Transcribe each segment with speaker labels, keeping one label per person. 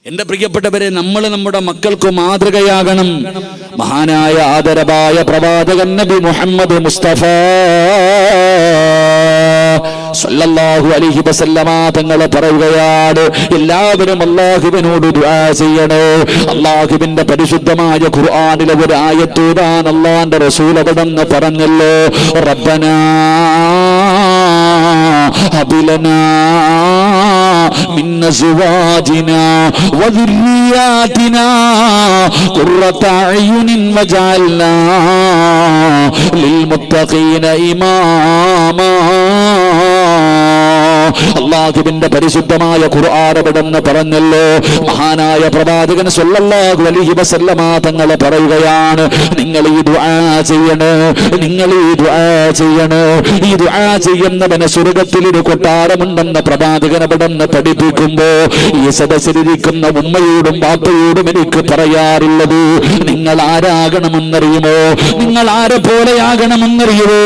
Speaker 1: എന്റെ പ്രിയപ്പെട്ടവരെ, നമ്മൾ നമ്മുടെ മക്കൾക്ക് മാതൃകയാകണം. മഹാനായ ആദരവായ പ്രവാചകൻ നബി മുഹമ്മദ് മുസ്തഫ സല്ലല്ലാഹു അലൈഹി വസല്ലമ തങ്ങൾ പറയുകയാണ്, എല്ലാവരും അല്ലാഹുവിനോട് ദുആ ചെയ്യണേ. അല്ലാഹുവിന്റെ പരിശുദ്ധമായ ഖുർആനിലെ ഒരു ആയത്ത് ഓതാൻ അല്ലാഹുവിന്റെ റസൂൽ അവിടെന്ന് പറഞ്ഞല്ലോ, റബ്ബനാ ഹബിലനാ മിൻ അസ്വാജിനാ വദുർരിയാതിനാ ഖുർറത അയ്യുനിൻ വജഅൽനാ ലിൽമുത്തഖീന ഇമാമാ. അല്ലാഹുവിന്റെ പരിശുദ്ധമായ ഖുർആൻ അവിടെന്ന് പറഞ്ഞല്ലോ, മഹാനായ പ്രവാചകൻ സല്ലല്ലാഹു അലൈഹി വസല്ലമ തങ്ങൾ പറയുകയാണ്, നിങ്ങൾ ഈ ദുആ ചെയ്യണേ, നിങ്ങൾ ഈ ദുആ ചെയ്യണേ. ഈ ദുആ ചെയ്യുന്നവന് സ്വർഗ്ഗത്തിൽ ഒരു കൊട്ടാരമുണ്ടെന്ന് പ്രവാചകൻ അവിടെന്ന് പഠിപ്പിക്കുമ്പോ ഈ സദസ്സിലിരിക്കുന്ന ഉമ്മയോടും ബാപ്പയോടും എനിക്ക് പറയാറുള്ളത്, നിങ്ങൾ ആരാകണമെന്നറിയുമോ? നിങ്ങൾ ആരെ പോലെയാകണമെന്നറിയുമോ?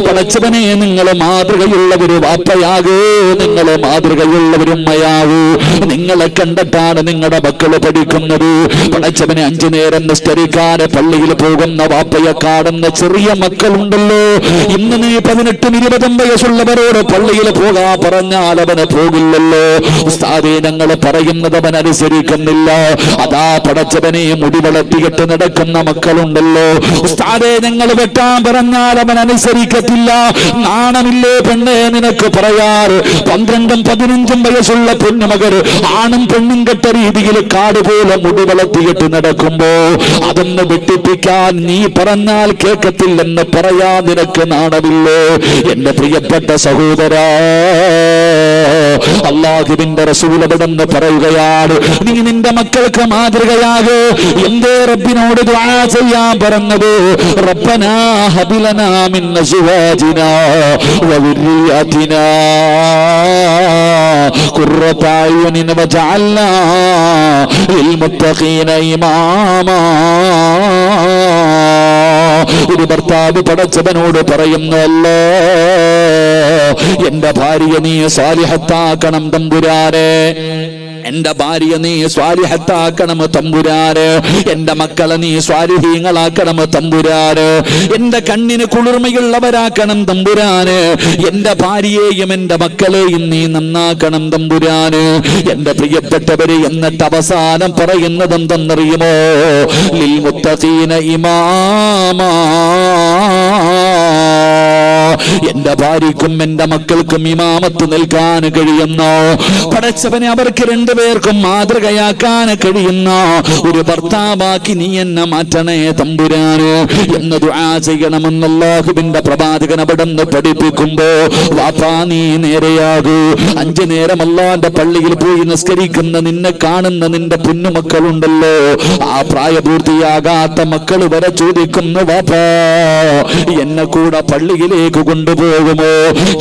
Speaker 1: പടച്ചവനെ, നിങ്ങൾ മാതൃകയുള്ള ഒരു വാപ്പയാകൂ, നിങ്ങൾ മാതൃകയുള്ള ഒരു ഉമ്മയാകൂ. നിങ്ങളെ കണ്ടിട്ടാണ് നിങ്ങളുടെ മക്കള് പഠിക്കുന്നത്. പടച്ചവനെ, 5 നേരം നിസ്കരിക്കാൻ പള്ളിയിൽ പോകുന്ന വാപ്പയെ കാണുന്ന ചെറിയ മക്കളുണ്ടല്ലോ. ഇന്ന് നീ 18-20 വയസ്സുള്ളവരോട് പള്ളിയിൽ പോകാൻ പറഞ്ഞാൽ അവന് പോകില്ലല്ലോ. ഉസ്താദേ, ഞങ്ങൾ പറയുന്നത് അവൻ അനുസരിക്കുന്നില്ല. അതാ പടച്ചവനെ, മുടി വളർത്തിയിട്ട് നടക്കുന്ന മക്കളുണ്ടല്ലോ. ഉസ്താദേ, ഞങ്ങൾ വെട്ടാൻ പറഞ്ഞാൽ അവൻ അനുസരിക്കത്തില്ല. നാണമില്ലേ പെണ്ണെ നിനക്ക് പറയാറ്? 12-15 വയസ്സുള്ള പൊന്നുമകർ ആണും പെണ്ണും കെട്ട രീതിയിൽ കാട് പോലെ മുടി വളർത്തിയിട്ട് നടക്കുമ്പോ അതൊന്ന് വെട്ടിപ്പിക്കാൻ നീ പറഞ്ഞാൽ കേൾക്കത്തില്ലെന്ന് പറയാ നിനക്ക് നാണമില്ലേ? എന്റെ പ്രിയപ്പെട്ട സഹോദരാ, അല്ലാഹുവിന്റെ റസൂൽ അവിടെന്ന് പറയുകയാണ്, നീ നിന്റെ മക്കൾക്ക് മാതൃകയാകൂ. എന്തേ റബ്ബിനോട് ദുആ ചെയ്യാൻ പറഞ്ഞത്? റബ്ബനാ ഹബിലനാ മിൻ അസ്വാജിനാ വദുർരിയാതിനാ ഖുർറത അയ്യുനിൻ വജഅൽനാ ലിൽമുത്തഖീന ഇമാമാ. ഒരു ഭർത്താവ് പടച്ചവനോട് പറയുന്നല്ലോ, എന്റെ ഭാര്യയെ നീ സ്വാലിഹത്താക്കണം തമ്പുരാനെ, എന്റെ ഭാര്യ നീ സ്വാലിഹത്താക്കണം തമ്പുരാന്, എന്റെ മക്കളെ നീ സ്വാലിഹീങ്ങളാക്കണം തമ്പുരാന്, എന്റെ കണ്ണിന് കുളിർമയുള്ളവരാക്കണം തമ്പുരാന്, എന്റെ ഭാര്യയെയും എന്റെ മക്കളെയും നീ നന്നാക്കണം തമ്പുരാന്. എന്റെ പ്രിയപ്പെട്ടവര്, എന്നിട്ട് അവസാനം പറയുന്നത് എന്തെന്നറിയുമോ? ലിൽ മുത്തഖീന ഇമാമാ. എന്റെ ഭാര്യക്കും എന്റെ മക്കൾക്കും ഇമാമത്ത് നിൽക്കാൻ കഴിയുന്ന പടച്ചവനെ, അവർക്ക് 2 പേർക്കും മാതൃകയാക്കാൻ കഴിയുന്ന ഒരു ഭർത്താവാക്കി നീ എന്നെ മാറ്റണേ തമ്പുരാന് എന്ന് ദുആ ചെയ്യണമെന്ന് അല്ലാഹുവിന്റെ പ്രവാചകൻ അവിടെന്ന് പഠിപ്പിക്കുമ്പോ, വാപ്പാ നീ നേരെയാകൂ. 5 നേരം അല്ലാഹുവിന്റെ പള്ളിയിൽ പോയി നിസ്കരിക്കുന്ന നിന്നെ കാണുന്ന നിന്റെ പൊന്നുമക്കളുണ്ടല്ലോ, ആ പ്രായപൂർത്തിയാകാത്ത മക്കൾ വരെ ചോദിക്കുന്നു, വാപ്പാ എന്നെ കൂടെ പള്ളിയിലേക്ക് കൊണ്ടുപോകുമോ?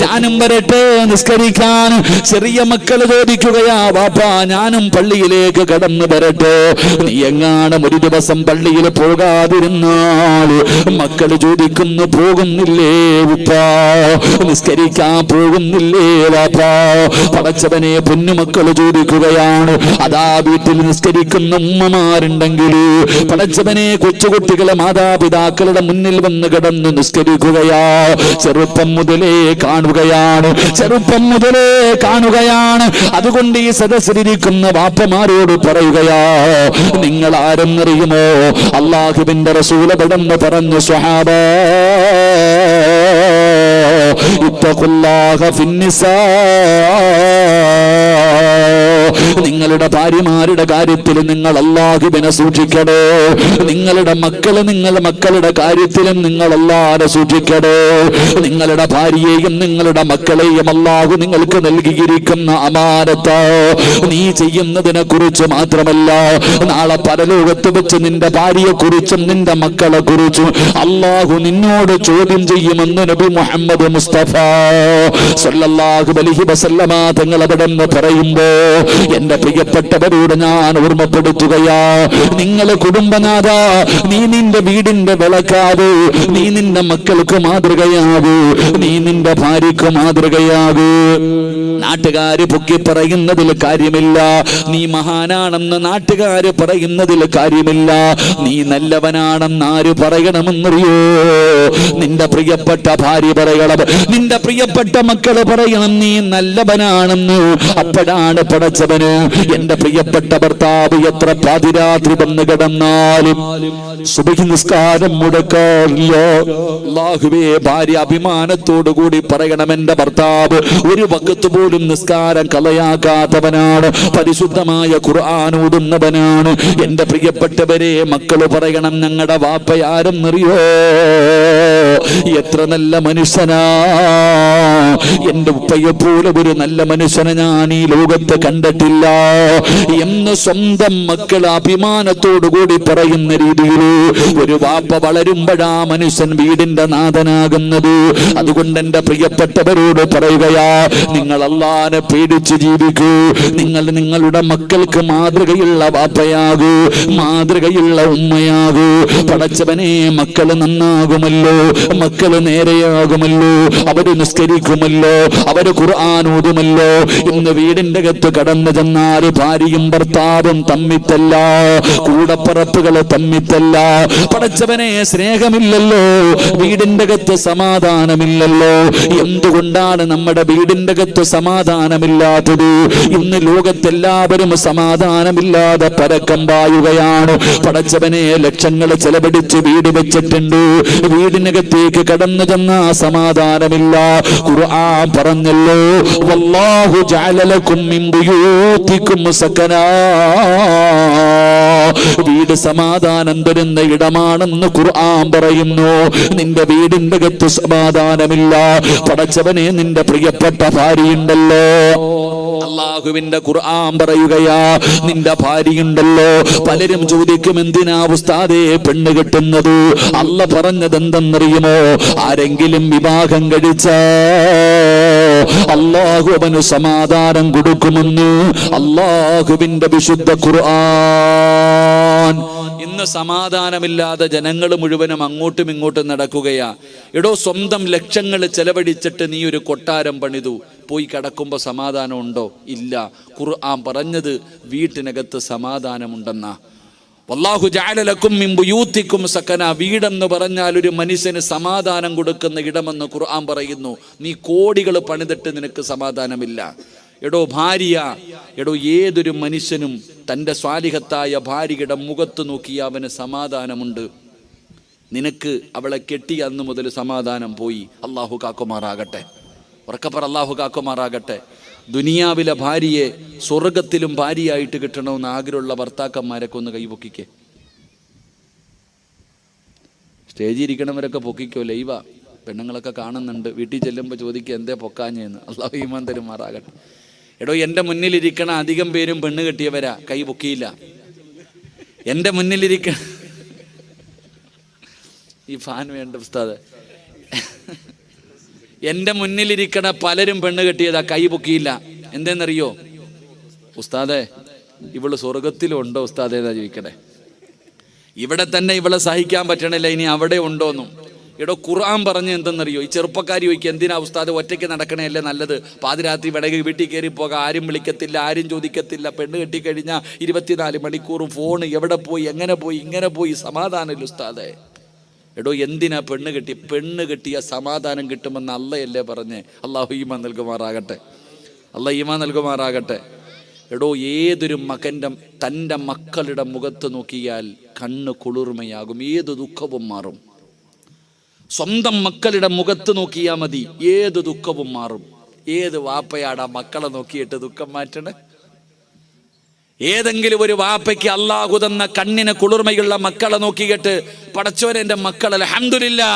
Speaker 1: ഞാനും വരട്ടെ നിസ്കരിക്കാൻ. ചെറിയ മക്കൾ ചോദിക്കുകയാ, വാപ്പാ ഞാനും പള്ളിയിലേക്ക് കടന്നു വരട്ടെ. നീ എങ്ങാനും ഒരു ദിവസം പള്ളിയിൽ പോകാതിരുന്നാൽ മക്കൾ ചോദിക്കുന്നു, പോകുന്നില്ലേ ഉപ്പാ? നിസ്കരിക്കാൻ പോകുന്നില്ലേ വാപ്പാ? പടച്ചവനെ, പൊന്നുമക്കൾ ചോദിക്കുകയാണ്. അതാ വീട്ടിൽ നിസ്കരിക്കുന്ന ഉമ്മമാരുണ്ടെങ്കിൽ പടച്ചവനെ, കൊച്ചുകുട്ടികളെ മാതാപിതാക്കളുടെ മുന്നിൽ വന്ന് കിടന്ന് നിസ്കരിക്കുകയാ. ചെറുപ്പം മുതലേ കാണുകയാണ്, ചെറുപ്പം മുതലേ കാണുകയാണ്. അതുകൊണ്ട് ഈ സദസ്സിലിരിക്കുന്ന വാപ്പമാരോട് പറയുകയാ, നിങ്ങൾ ആരെന്നറിയുമോ? അല്ലാഹുവിന്റെ റസൂൽ അവിടെന്ന് പറഞ്ഞു, സ്വഹാബാ ഇത്തഖുല്ലാഹ ഫിന്നിസാ. നിങ്ങളുടെ ഭാര്യമാരുടെ കാര്യത്തിൽ നിങ്ങൾ അല്ലാഹുവിനെ സൂക്ഷിക്കണേ. നിങ്ങളുടെ മക്കളുടെ കാര്യത്തിലും നിങ്ങൾ അല്ലാഹുവിനെ സൂക്ഷിക്കണേ. നിങ്ങളുടെ ഭാര്യയെയും നിങ്ങളുടെ മക്കളെയും അല്ലാഹു നിങ്ങൾക്ക് നൽകിയിരിക്കുന്ന അമാനത്ത് നീ ചെയ്യുന്നതിനെ കുറിച്ച് മാത്രമല്ല, നാളെ പരലോകത്ത് വെച്ച് നിന്റെ ഭാര്യയെ കുറിച്ചും നിന്റെ മക്കളെ കുറിച്ചും അല്ലാഹു നിന്നോട് ചോദ്യം ചെയ്യുമെന്ന് നബി മുഹമ്മദ് മുസ്തഫ സല്ലല്ലാഹു അലൈഹി വസല്ലമ തങ്ങൾ അവിടെ നിന്ന് പറയുമ്പോ എന്റെ പ്രിയപ്പെട്ടവരോട് ഞാൻ ഓർമ്മപ്പെടുത്തുകയാ, നിങ്ങൾ കുടുംബനാഥ, നീ നിന്റെ വീടിന്റെ വിളക്കാകൂ, നീ നിന്റെ മക്കൾക്ക് മാതൃകയാകൂ, നീ നിന്റെ ഭാര്യക്ക് മാതൃകയാകൂ. നാട്ടുകാര് പൊക്കി പറയുന്നതിൽ കാര്യമില്ല, നീ മഹാനാണെന്ന് നാട്ടുകാര് പറയുന്നതിൽ കാര്യമില്ല, നീ നല്ലവനാണെന്ന് ആര് പറയണമെന്നറിയോ? നിന്റെ പ്രിയപ്പെട്ട ഭാര്യ പറയണം, നിന്റെ പ്രിയപ്പെട്ട മക്കള് പറയണം നീ നല്ലവനാണെന്ന്. അപ്പോഴാണ് പടച്ചവന് എന്റെ പ്രിയപ്പെട്ട ഭർത്താവ് എത്ര പാതിരാത്രി വന്ന് കിടന്നാലും സുബഹി നിസ്കാരം മുടക്കാറില്ല. അല്ലാഹുവേ, ഭാര്യ അഭിമാനത്തോടു കൂടി പറയണം, എന്റെ ഭർത്താവ് ഒരു വഖത്ത് പോലും നിസ്കാരം കളയാക്കാത്തവനാണ്, പരിശുദ്ധമായ ഖുർആൻ ഓതുന്നവനാണ്. എന്റെ പ്രിയപ്പെട്ടവരെ, മക്കള് പറയണം, ഞങ്ങളുടെ വാപ്പയാരെന്നറിയോ? എത്ര നല്ല മനുഷ്യനാ, എന്റെ ഉപ്പയെ പോലെ ഒരു നല്ല മനുഷ്യനെ ഞാൻ ഈ ലോകത്ത് കണ്ടിട്ടില്ല എന്ന് സ്വന്തം മക്കൾ അഭിമാനത്തോടു കൂടി പറയുന്ന രീതിയിൽ ഒരു വാപ്പ വളരുമ്പോഴാ മനുഷ്യൻ വീടിന്റെ നാഥനാകുന്നത്. അതുകൊണ്ട് എന്റെ പ്രിയപ്പെട്ടവരോട് പറയുകയാ, നിങ്ങൾ അല്ലാഹുവിനെ പേടിച്ച് ജീവിക്കൂ. നിങ്ങൾ നിങ്ങളുടെ മക്കൾക്ക് മാതൃകയുള്ള വാപ്പയാകൂ, മാതൃകയുള്ള ഉമ്മയാകൂ. പടച്ചവനെ, മക്കള് നന്നാകുമല്ലോ, മക്കള് നേരെയാകുമല്ലോ, അവര് നിസ്കരിക്കുമല്ലോ, അവര് ഖുർആൻ ഓതുമല്ലോ. ഇന്ന് വീടിന്റെ അകത്ത് കടന്നു ചെന്നാൽ ഭാര്യയും ഭർത്താവും തമ്മിത്തല്ല, കൂടപ്പറപ്പുകള് തമ്മിത്തല്ല. പടച്ചവനെ, സ്നേഹമില്ലല്ലോ, വീടിന്റെ അകത്ത് സമാധാനമില്ലല്ലോ. എന്തുകൊണ്ടാണ് നമ്മുടെ വീടിന്റെ അകത്ത് സമാധാനമില്ലാത്തത്? ഇന്ന് ലോകത്തെല്ലാവരും സമാധാനമില്ലാതെ പരക്കം പായുകയാണ്. പടച്ചവനെ, ലക്ഷങ്ങൾ ചെലവഴിച്ച് വീട് വെച്ചിട്ടുണ്ട്, വീടിനകത്തേക്ക് കടന്നു ചെന്ന സമാധാനമില്ല. ഖുർആൻ പറഞ്ഞല്ലോ, വല്ലാഹു ജഅല ലക്കും മിൻ ബുയൂതികും സകനാ. വീട് സമാധാനം തരുന്ന ഇടമാണെന്ന് ഖുർആൻ പറയുന്നു. നിന്റെ വീടിന്റെ അകത്ത് സമാധാനമില്ല, പടച്ചവനെ, നിന്റെ പ്രിയപ്പെട്ട ഭാര്യയുണ്ടല്ലോ, അല്ലാഹുവിന്റെ ഖുർആൻ പറയുകയാ, നിന്റെ ഭാര്യയുണ്ടല്ലോ. പലരും ചോദിക്കും, എന്തിനാ ഉസ്താദേ പെണ്ണ് കെട്ടുന്നത്? അല്ല പറഞ്ഞത് എന്തെന്നറിയുമോ? ആരെങ്കിലും വിവാഹം കഴിച്ച അല്ലാഹു അവന് സമാധാനം കൊടുക്കുമെന്ന് അല്ലാഹുവിന്റെ വിശുദ്ധ ഖുർആൻ. ഇന്ന് സമാധാനമില്ലാതെ ജനങ്ങൾ മുഴുവനും അങ്ങോട്ടും ഇങ്ങോട്ടും നടക്കുകയാ. എടോ, സ്വന്തം ലക്ഷങ്ങൾ ചെലവഴിച്ചിട്ട് നീ ഒരു കൊട്ടാരം പണിതു, പോയി കിടക്കുമ്പോൾ സമാധാനം ഉണ്ടോ? ഇല്ല. ഖുർആൻ പറഞ്ഞത് വീട്ടിനകത്ത് സമാധാനമുണ്ടെന്നാ. വല്ലാഹു ജഅല ലക്കും മിൻ ബുയൂതികും സകന. വീടെന്ന് പറഞ്ഞാൽ ഒരു മനുഷ്യന് സമാധാനം കൊടുക്കുന്ന ഇടമെന്ന് ഖുർആൻ പറയുന്നു. നീ കോടികൾ പണിതിട്ട് നിനക്ക് സമാധാനമില്ല. എടോ ഭാര്യ, എടോ ഏതൊരു മനുഷ്യനും തൻ്റെ സ്വാലിഹത്തായ ഭാര്യയുടെ മുഖത്ത് നോക്കി അവന് സമാധാനമുണ്ട്. നിനക്ക് അവളെ കെട്ടി അന്ന് മുതൽ സമാധാനം പോയി. അല്ലാഹു കാക്കുമാറാകട്ടെ, ഉറക്കപ്പറ, അല്ലാഹു കാക്കുമാറാകട്ടെ. ദുനിയാവിലെ ഭാര്യയെ സ്വർഗത്തിലും ഭാര്യയായിട്ട് കിട്ടണമെന്ന് ആഗ്രഹമുള്ള ഭർത്താക്കന്മാരൊക്കെ ഒന്ന് കൈപൊക്കിക്കേ. സ്റ്റേജിൽ ഇരിക്കണവരൊക്കെ പൊക്കിക്കോ, ലൈവ പെണ്ണുങ്ങളൊക്കെ കാണുന്നുണ്ട്. വീട്ടിൽ ചെല്ലുമ്പോൾ ചോദിക്കുക എന്തേ പൊക്കാഞ്ഞെന്ന്. അല്ലാഹു ഈമാൻ തരുമാറാകട്ടെ. എടോ, എൻ്റെ മുന്നിലിരിക്കണ അധികം പേരും പെണ്ണ് കെട്ടിയവരാ, കൈ പൊക്കിയില്ല. എൻ്റെ മുന്നിലിരിക്കണ ഈ ഫാൻ വേണ്ട ഉസ്താദ്, എൻ്റെ മുന്നിലിരിക്കണ പലരും പെണ്ണ് കെട്ടിയതാ, കൈ പൊക്കിയില്ല. എന്തെന്നറിയോ? ഉസ്താദേ, ഇവള് സ്വർഗത്തിലുണ്ടോ ഉസ്താദേ എന്നാ ചോദിക്കണേ. ഇവിടെ തന്നെ ഇവളെ സഹിക്കാൻ പറ്റണില്ല, ഇനി അവിടെ ഉണ്ടോന്നും. എടോ, ഖുർആൻ പറഞ്ഞ് എന്തെന്നറിയോ? ഈ ചെറുപ്പക്കാരി ചോദിക്കുക, എന്തിനാ ഉസ്താദ് ഒറ്റയ്ക്ക് നടക്കണേയല്ലേ നല്ലത്? പാതിരാത്രി വിടകി വീട്ടിൽ കയറി പോകാം, ആരും വിളിക്കത്തില്ല, ആരും ചോദിക്കത്തില്ല. പെണ്ണ് കെട്ടിക്കഴിഞ്ഞാൽ 24 മണിക്കൂറും ഫോണ്, എവിടെ പോയി, എങ്ങനെ പോയി, ഇങ്ങനെ പോയി, സമാധാനമില്ല ഉസ്താദേ. എടോ, എന്തിനാ പെണ്ണ് കെട്ടി? പെണ്ണ് കെട്ടിയ സമാധാനം കിട്ടുമെന്ന് അള്ളയല്ലേ പറഞ്ഞേ? അള്ളാഹു ഈമാൻ നൽകുമാറാകട്ടെ, അള്ളാഹ് ഈമാൻ നൽകുമാറാകട്ടെ. എടോ, ഏതൊരു മകൻ്റെ തൻ്റെ മക്കളുടെ മുഖത്ത് നോക്കിയാൽ കണ്ണ് കുളിർമയാകും, ഏത് ദുഃഖവും മാറും. സ്വന്തം മക്കളുടെ മുഖത്ത് നോക്കിയാൽ മതി, ഏത് ദുഃഖവും മാറും. ഏത് വാപ്പയാടാ മക്കളെ നോക്കിയിട്ട് ദുഃഖം മാറ്റണേ? ഏതെങ്കിലും ഒരു വാപ്പയ്ക്ക് അല്ലാഹു തന്ന കണ്ണിന് കുളിർമയുള്ള മക്കളെ നോക്കിയിട്ട്, പടച്ചോനെ എൻ്റെ മക്കൾ അൽഹംദുലില്ലാ,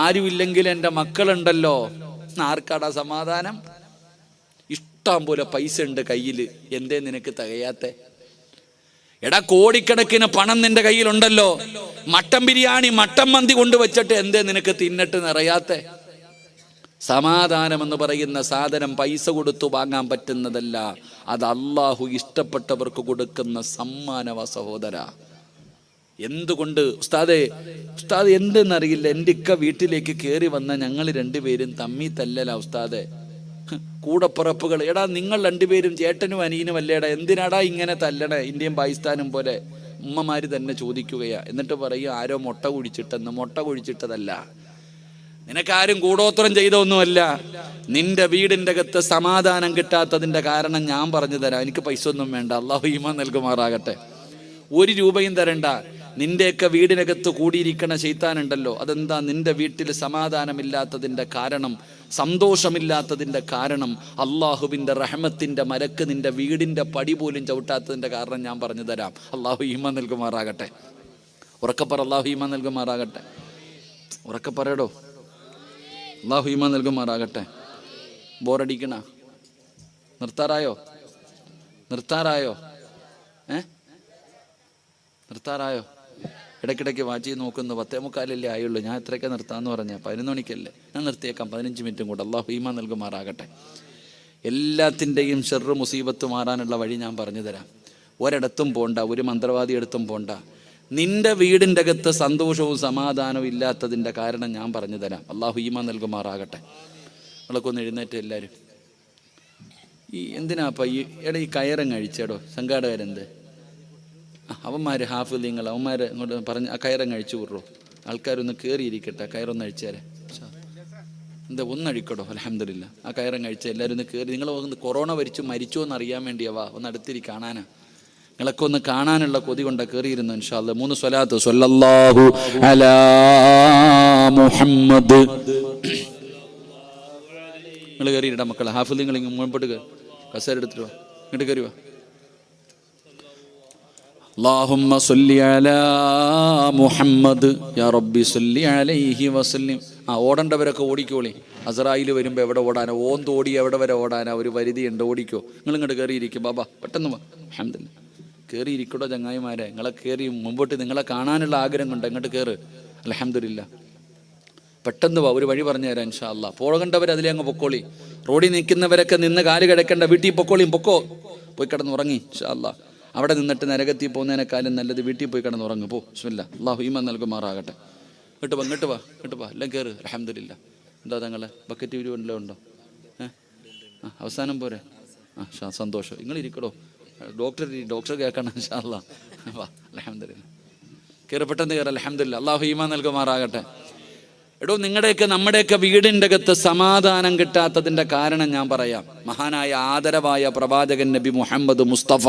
Speaker 1: ആരുമില്ലെങ്കിൽ എൻ്റെ മക്കളുണ്ടല്ലോ, ആർക്കാടാ സമാധാനം? ഇഷ്ടം പോലെ പൈസ ഉണ്ട് കയ്യിൽ, എന്തേ നിനക്ക് തികയാത്തെ? എടാ, കോടിക്കണക്കിന് പണം നിന്റെ കയ്യിലുണ്ടല്ലോ, മട്ടൻ ബിരിയാണി, മട്ടൻ മന്തി കൊണ്ടുവച്ചിട്ട് എന്തേ നിനക്ക് തിന്നിട്ട് നിറയാത്തെ? സമാധാനമെന്ന് പറയുന്ന സാധനം പൈസ കൊടുത്തു വാങ്ങാൻ പറ്റുന്നതല്ല. അത് അള്ളാഹു ഇഷ്ടപ്പെട്ടവർക്ക് കൊടുക്കുന്ന സമ്മാനവ സഹോദര. എന്തുകൊണ്ട് ഉസ്താദ് എന്തെന്നറിയില്ല, എൻ്റെ ഇക്ക വീട്ടിലേക്ക് കയറി വന്ന ഞങ്ങൾ രണ്ടുപേരും തമ്മി തല്ലല ഉസ്താദെ. കൂടപ്പിറപ്പുകൾ, എടാ നിങ്ങൾ രണ്ടുപേരും ചേട്ടനും അനിയനും അല്ലേടാ, എന്തിനാടാ ഇങ്ങനെ തല്ലണേ? ഇന്ത്യയും പാകിസ്ഥാനും പോലെ ഉമ്മമാര് തന്നെ ചോദിക്കുകയാ. എന്നിട്ട് പറയും ആരോ മുട്ട കുഴിച്ചിട്ടെന്ന്. മുട്ട കുഴിച്ചിട്ടതല്ല, നിനക്കാരും കൂടോത്രം ചെയ്തൊന്നുമല്ല. നിന്റെ വീടിൻ്റെ അകത്ത് സമാധാനം കിട്ടാത്തതിൻ്റെ കാരണം ഞാൻ പറഞ്ഞു തരാം. എനിക്ക് പൈസ ഒന്നും വേണ്ട, അള്ളാഹു ഈമാൻ നൽകുമാറാകട്ടെ. 1 രൂപയും തരണ്ട. നിന്റെയൊക്കെ വീടിനകത്ത് കൂടിയിരിക്കണ ശൈത്താനുണ്ടല്ലോ, അതെന്താ? നിന്റെ വീട്ടിൽ സമാധാനമില്ലാത്തതിൻ്റെ കാരണം, സന്തോഷമില്ലാത്തതിൻ്റെ കാരണം, അള്ളാഹുവിൻ്റെ റഹ്മത്തിൻ്റെ മലക്ക് നിന്റെ വീടിൻ്റെ പടി പോലും ചവിട്ടാത്തതിൻ്റെ കാരണം ഞാൻ പറഞ്ഞു തരാം. അള്ളാഹു ഈമാൻ നൽകുമാറാകട്ടെ. ഉറക്കപ്പറ, അള്ളാഹു ഈമാൻ നൽകുമാറാകട്ടെ. ഉറക്കപ്പറയടോ, അള്ളാഹു ഈമാൻ നൽകുമാറാകട്ടെ. ബോറടിക്കണ? നിർത്താറായോ? നിർത്താറായോ? ഇടയ്ക്കിടയ്ക്ക് വാച്ച് നോക്കുന്നു. 10:45 ആയുള്ളൂ. ഞാൻ എത്രയൊക്കെ നിർത്താമെന്ന് പറഞ്ഞാൽ 11 മണിക്കല്ലേ. ഞാൻ നിർത്തിയേക്കാം 15 മിനിറ്റും കൂടെ. അള്ളാഹു ഈമാൻ നൽകുമാറാകട്ടെ. എല്ലാത്തിൻ്റെയും ഷർറ് മുസീബത്ത് മാറാനുള്ള വഴി ഞാൻ പറഞ്ഞു തരാം. ഒരിടത്തും പോണ്ട, ഒരു മന്ത്രവാദി അടുത്തും പോണ്ട. നിന്റെ വീടിൻ്റെ അകത്ത് സന്തോഷവും സമാധാനവും ഇല്ലാത്തതിൻ്റെ കാരണം ഞാൻ പറഞ്ഞു തരാം. അള്ളാഹു ഈമാൻ നൽകുമാറാകട്ടെ. നിങ്ങളൊക്കെ ഒന്ന് എഴുന്നേറ്റ് എല്ലാവരും. എന്തിനാപ്പ ഈ കയറങ്ങ് അഴിച്ചേടോ സംഘാടകരെന്ത്? അവന്മാർ ഹാഫിലിങ്ങൾ അവന്മാർ ഇങ്ങോട്ട് പറഞ്ഞ് ആ കയറങ്ങ് അഴിച്ചു വിടുറോ. ആൾക്കാരൊന്ന് കയറിയിരിക്കട്ടെ, കയറൊന്ന് അഴിച്ചേരെ. എന്താ ഒന്നഴിക്കടോ? അൽഹംദുലില്ലാ. ആ കയറങ്ങ് അഴിച്ച എല്ലാവരും ഒന്ന് കയറി. നിങ്ങൾ കൊറോണ മരിച്ചോ എന്ന് അറിയാൻ വേണ്ടിയവാ, ഒന്ന് അടുത്തിരി കാണാനാ. നിങ്ങളൊക്കെ ഒന്ന് കാണാനുള്ള കൊതി കൊണ്ടാ കയറിയിരുന്നു. ഇൻഷാ അല്ലാഹ് 3 സ്വലാത്ത്. സ്വല്ലല്ലാഹു അലാ മുഹമ്മദ്. നിങ്ങൾ കയറിയിട്ടാ മക്കളെ. ഹാഫിൽ നിങ്ങൾ ഇങ്ങ് മുമ്പോട്ട് കസേര എടുത്തിട്ട് വാ, ഇങ്ങോട്ട് കയറി വാ. അല്ലാഹുമ്മ സ്വല്ലി അലാ മുഹമ്മദ് യാ റബ്ബി സ്വല്ലി അലൈഹി വസല്ലം. ഓടേണ്ടവരൊക്കെ ഓടിക്കോളി. അസ്രായിൽ വരുമ്പോൾ എവിടെ ഓടാനോ? ഓടി എവിടെ വരെ ഓടാനോ? ഒരു പരിധിയുണ്ട്, ഓടിക്കോ. നിങ്ങൾ ഇങ്ങോട്ട് കയറിയിരിക്കും ബാബാ, പെട്ടെന്ന് വാ. അൽഹംദുലില്ലാ. കയറിയിരിക്കടോ ചങ്ങായിമാരെ. നിങ്ങളെ കയറി മുമ്പോട്ട് നിങ്ങളെ കാണാനുള്ള ആഗ്രഹം കൊണ്ട് ഇങ്ങോട്ട് കയറ്. അൽഹംദുലില്ലാ. പെട്ടെന്ന് വാ, ഒരു വഴി പറഞ്ഞു തരാം ഇൻഷാ അല്ലാഹ്. പോകേണ്ടവർ അതിലേ അങ്ങ് പൊക്കോളി. റോഡിൽ നിൽക്കുന്നവരൊക്കെ നിന്ന് കാല് കിടക്കേണ്ട, വീട്ടിൽ പൊക്കോളിയും. പോയി കിടന്ന് ഉറങ്ങി ഇൻഷാ അല്ലാഹ്. അവിടെ നിന്നിട്ട് നരകത്തിൽ പോകുന്നതിനേക്കാളും നല്ലത് വീട്ടിൽ പോയി കിടന്ന് ഉറങ്ങും. ബിസ്മില്ലാ. അല്ലാഹു ഈമാൻ നൽകുമാറാകട്ടെ. ഇങ്ങോട്ട് വാ എല്ലാം കയറ്. അൽഹംദുലില്ലാ. എന്താ തങ്ങളെ ബക്കറ്റ് വല്ലതും ഉണ്ടോ? അവസാനം പോരെ? സന്തോഷം. നിങ്ങൾ ഇരിക്കടോ. ഡോക്ടർ കേൾക്കണം ഇൻഷാ അല്ലാഹ്. വാ. അൽഹംദുലില്ലാ. കയറി, പെട്ടെന്ന് കയറി. അൽഹംദുലില്ലാ. അല്ലാഹു ഈമാൻ നൽകുമാറാകട്ടെ. എടോ, നമ്മുടെയൊക്കെ വീടിൻ്റെ അകത്ത് സമാധാനം കിട്ടാത്തതിൻ്റെ കാരണം ഞാൻ പറയാം. മഹാനായ ആദരവായ പ്രവാചകൻ നബി മുഹമ്മദ് മുസ്തഫ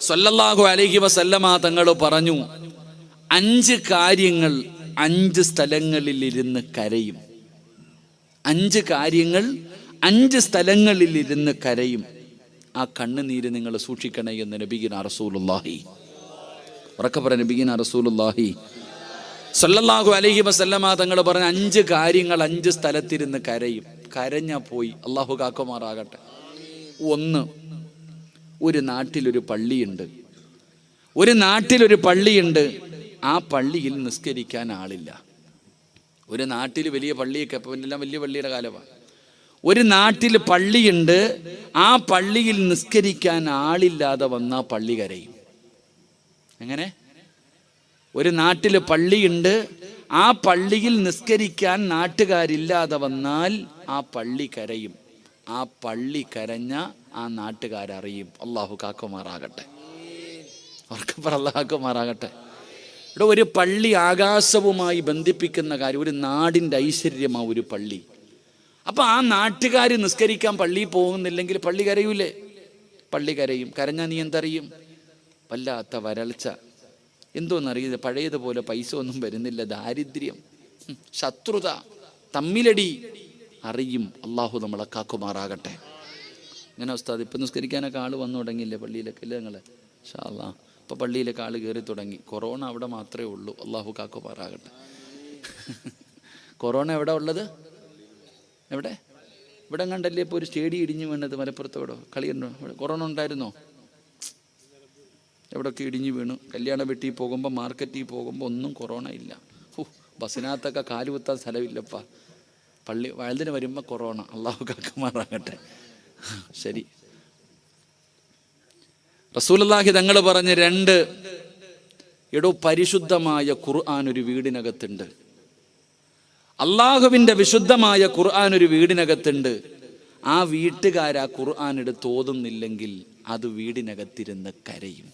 Speaker 1: സല്ലല്ലാഹു അലൈഹി വസല്ലമ തങ്ങൾ പറഞ്ഞു, 5 കാര്യങ്ങൾ 5 സ്ഥലങ്ങളിൽ ഇരുന്ന് കരയും. 5 കാര്യങ്ങൾ 5 സ്ഥലങ്ങളിൽ ഇരുന്ന് കരയും. ആ കണ്ണുനീര് നിങ്ങൾ സൂക്ഷിക്കണേ എന്ന് നബിഗിന റസൂലുള്ളാഹി. ഉറക്കപ്പറ, നബിഗിന റസൂലുള്ളാഹി സല്ലല്ലാഹു അലൈഹി വസല്ലമ തങ്ങൾ പറഞ്ഞ 5 കാര്യങ്ങൾ 5 സ്ഥലത്തിരുന്ന് കരയും. കരഞ്ഞാ പോയി. അള്ളാഹു കാക്കുമാറാകട്ടെ. 1, ഒരു നാട്ടിലൊരു പള്ളിയുണ്ട്. ആ പള്ളിയിൽ നിസ്കരിക്കാൻ ആളില്ല. ഒരു നാട്ടിൽ വലിയ പള്ളിയൊക്കെ, അപ്പം എല്ലാം വലിയ പള്ളിയുടെ കാലമാണ്. ഒരു നാട്ടിൽ പള്ളിയുണ്ട്, ആ പള്ളിയിൽ നിസ്കരിക്കാൻ ആളില്ലാതെ വന്നാൽ പള്ളി കരയും. എങ്ങനെ? ഒരു നാട്ടിൽ പള്ളിയുണ്ട്, ആ പള്ളിയിൽ നിസ്കരിക്കാൻ നാട്ടുകാരില്ലാതെ വന്നാൽ ആ പള്ളി കരയും. ആ പള്ളി കരഞ്ഞ ആ നാട്ടുകാരറിയും. അള്ളാഹു കാക്കുമാറാകട്ടെ. അള്ളാഹുമാറാകട്ടെ. ഇവിടെ ഒരു പള്ളി ആകാശവുമായി ബന്ധിപ്പിക്കുന്ന കാര്യം. ഒരു നാടിൻ്റെ ഐശ്വര്യമാ ഒരു പള്ളി. അപ്പം ആ നാട്ടുകാർ നിസ്കരിക്കാൻ പള്ളിയിൽ പോകുന്നില്ലെങ്കിൽ പള്ളി കരയൂലേ? പള്ളി കരയും. കരഞ്ഞാൽ നീ എന്തറിയും? വല്ലാത്ത വരൾച്ച, എന്തോന്നറിയില്ല, പഴയതുപോലെ പൈസ ഒന്നും വരുന്നില്ല, ദാരിദ്ര്യം, ശത്രുത, തമ്മിലടി അറിയും. അള്ളാഹു നമ്മളെ കാക്കുമാറാകട്ടെ. ഇങ്ങനെ ഉസ്താദ് ഇപ്പം നിസ്കരിക്കാനൊക്കെ ആൾ വന്നു തുടങ്ങിയില്ലേ പള്ളിയിലൊക്കെ? ഇല്ലേ നിങ്ങൾ? ഇൻഷാ അല്ലാഹ്. ഇപ്പോൾ പള്ളിയിലൊക്കെ ആൾ കയറി തുടങ്ങി. കൊറോണ അവിടെ മാത്രമേ ഉള്ളൂ. അള്ളാഹു കാക്കുമാറാകട്ടെ. കൊറോണ എവിടെ ഉള്ളത്? എവിടെ? ഇവിടെ കണ്ടല്ലേ ഇപ്പോൾ ഒരു സ്റ്റേഡിയം ഇടിഞ്ഞു വീണത് മലപ്പുറത്ത്. എവിടെ കളിയുണ്ടോ? കൊറോണ ഉണ്ടായിരുന്നോ? എവിടെയൊക്കെ ഇടിഞ്ഞു വീണു. കല്യാണ വീട്ടിൽ പോകുമ്പോൾ, മാർക്കറ്റിൽ പോകുമ്പോൾ ഒന്നും കൊറോണ ഇല്ല. ബസ്സിനകത്തൊക്കെ കാലുകുത്താൻ സ്ഥലമില്ലപ്പാ. പള്ളി വഴുതിന് വരുമ്പോൾ കൊറോണ, അള്ളാഹു കാക്കുമാറാകട്ടെ. ശരി, റസൂലുള്ളാഹി തങ്ങൾ പറഞ്ഞ് 2 പരിശുദ്ധമായ ഖുർആൻ ഒരു വീടിനകത്തുണ്ട്. അള്ളാഹുവിൻ്റെ വിശുദ്ധമായ ഖുർആൻ ഒരു വീടിനകത്തുണ്ട്. ആ വീട്ടുകാരാ ഖുർആൻ എടുത്ത് ഓതുന്നില്ലെങ്കിൽ അത് വീടിനകത്തിരുന്ന് കരയും.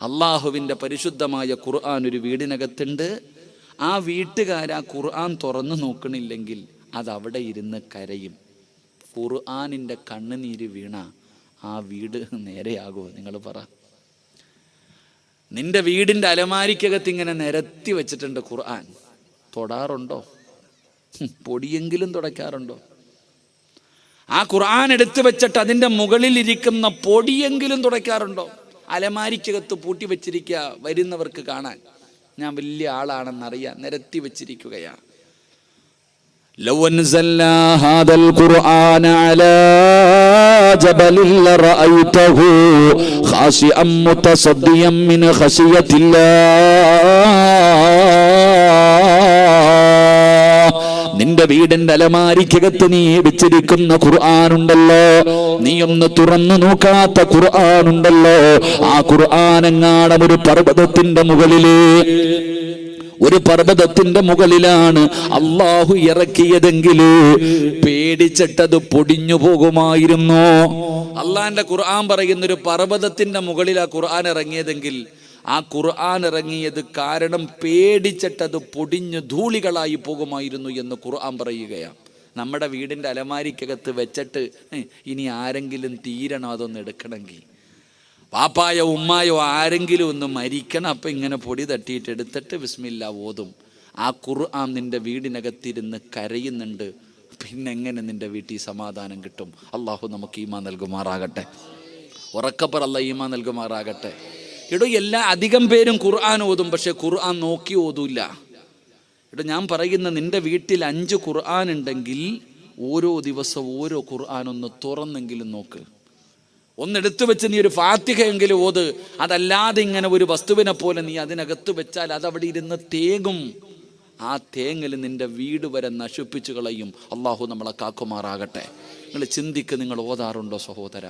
Speaker 1: അള്ളാഹുവിൻ്റെ പരിശുദ്ധമായ ഖുർആൻ ഒരു വീടിനകത്തുണ്ട്. ആ വീട്ടുകാരാ ഖുർആൻ തുറന്നു നോക്കണില്ലെങ്കിൽ അത് അവിടെ ഇരുന്ന് കരയും. ഖുർആനിൻ്റെ കണ്ണുനീര് വീണ ആ വീട് നേരെയാകുമോ? നിങ്ങൾ പറ. നിന്റെ വീടിൻ്റെ അലമാരിക്കകത്ത് ഇങ്ങനെ നിരത്തി വെച്ചിട്ടുണ്ട് ഖുർആൻ. തൊടാറുണ്ടോ? പൊടിയെങ്കിലും തുടയ്ക്കാറുണ്ടോ? ആ ഖുർആൻ എടുത്തു വെച്ചിട്ട് അതിൻ്റെ മുകളിൽ ഇരിക്കുന്ന പൊടിയെങ്കിലും തുടയ്ക്കാറുണ്ടോ? അലമാരിക്കകത്ത് പൂട്ടി വെച്ചിരിക്കുക, വരുന്നവർക്ക് കാണാൻ ഞാൻ വലിയ ആളാണെന്നറിയാൻ നിരത്തി വെച്ചിരിക്കുകയാണ്. ലൗ അൻസൽനാ ഹാദൽ ഖുർആന അലാ ജബലിൻ ലറഅയ്തഹു ഖാശിഅൻ മുതസദ്ദിയൻ മിൻ ഖശിയത്തില്ലാഹ്. നിന്റെ വീടിന്റെ അലമാരിക്കകത്ത് നീ വെച്ചിരിക്കുന്ന ഖുർആനുണ്ടല്ലോ, നീ ഒന്ന് തുറന്നു നോക്കാത്ത ഖുർആനുണ്ടല്ലോ, ആ ഖുർആനെങ്ങാനും ഒരു പർവ്വതത്തിന്റെ മുകളിലാണ് അള്ളാഹു ഇറക്കിയതെങ്കിൽ പേടിച്ചിട്ടത് പൊടിഞ്ഞു പോകുമായിരുന്നു. അള്ളാന്റെ ഖുർആൻ പറയുന്നൊരു പർവ്വതത്തിന്റെ മുകളിലാ ഖുർആൻ ഇറങ്ങിയതെങ്കിൽ ആ ഖുർആൻ ഇറങ്ങിയത് കാരണം പേടിച്ചിട്ടത് പൊടിഞ്ഞ് ധൂളികളായി പോകുമായിരുന്നു എന്ന് ഖുർആൻ പറയുകയാണ്. നമ്മുടെ വീടിൻ്റെ അലമാരിക്കകത്ത് വെച്ചിട്ട് ഇനി ആരെങ്കിലും തീരണം അതൊന്ന് എടുക്കണമെങ്കിൽ, പാപ്പായോ ഉമ്മായോ ആരെങ്കിലും ഒന്ന് മരിക്കണം, അപ്പം ഇങ്ങനെ പൊടി തട്ടിയിട്ട് എടുത്തിട്ട് ബിസ്മില്ല ഓതും. ആ ഖുർആൻ നിന്റെ വീടിനകത്തിരുന്ന് കരയുന്നുണ്ട്. പിന്നെ എങ്ങനെ നിന്റെ വീട്ടിൽ സമാധാനം കിട്ടും? അള്ളാഹു നമുക്ക് ഈമാൻ നൽകുമാറാകട്ടെ. ഉറക്കപ്പർ അല്ല ഈമാൻ നൽകുമാറാകട്ടെ. അധികം പേരും ഖുർആൻ ഓതും, പക്ഷെ ഖുർആൻ നോക്കി ഓതൂല്ല. ഞാൻ പറയുന്ന നിന്റെ വീട്ടിൽ 5 ഖുർആൻ ഉണ്ടെങ്കിൽ ഓരോ ദിവസം ഓരോ ഖുർആൻ ഒന്ന് തുറന്നെങ്കിലും നോക്ക്. ഒന്നെടുത്തു വെച്ച് നീ ഒരു ഫാത്തിഹയെങ്കിലും ഓത്. അതല്ലാതെ ഇങ്ങനെ ഒരു വസ്തുവിനെ പോലെ നീ അതിനകത്ത് വെച്ചാൽ അതവിടെ ഇരുന്ന് തേങ്ങും. ആ തേങ്ങൽ നിന്റെ വീട് വരെ നശിപ്പിച്ചു കളയും. അള്ളാഹു നമ്മളെ കാക്കുമാറാകട്ടെ. നിങ്ങൾ ചിന്തിക്ക്, നിങ്ങൾ ഓതാറുണ്ടോ സഹോദര?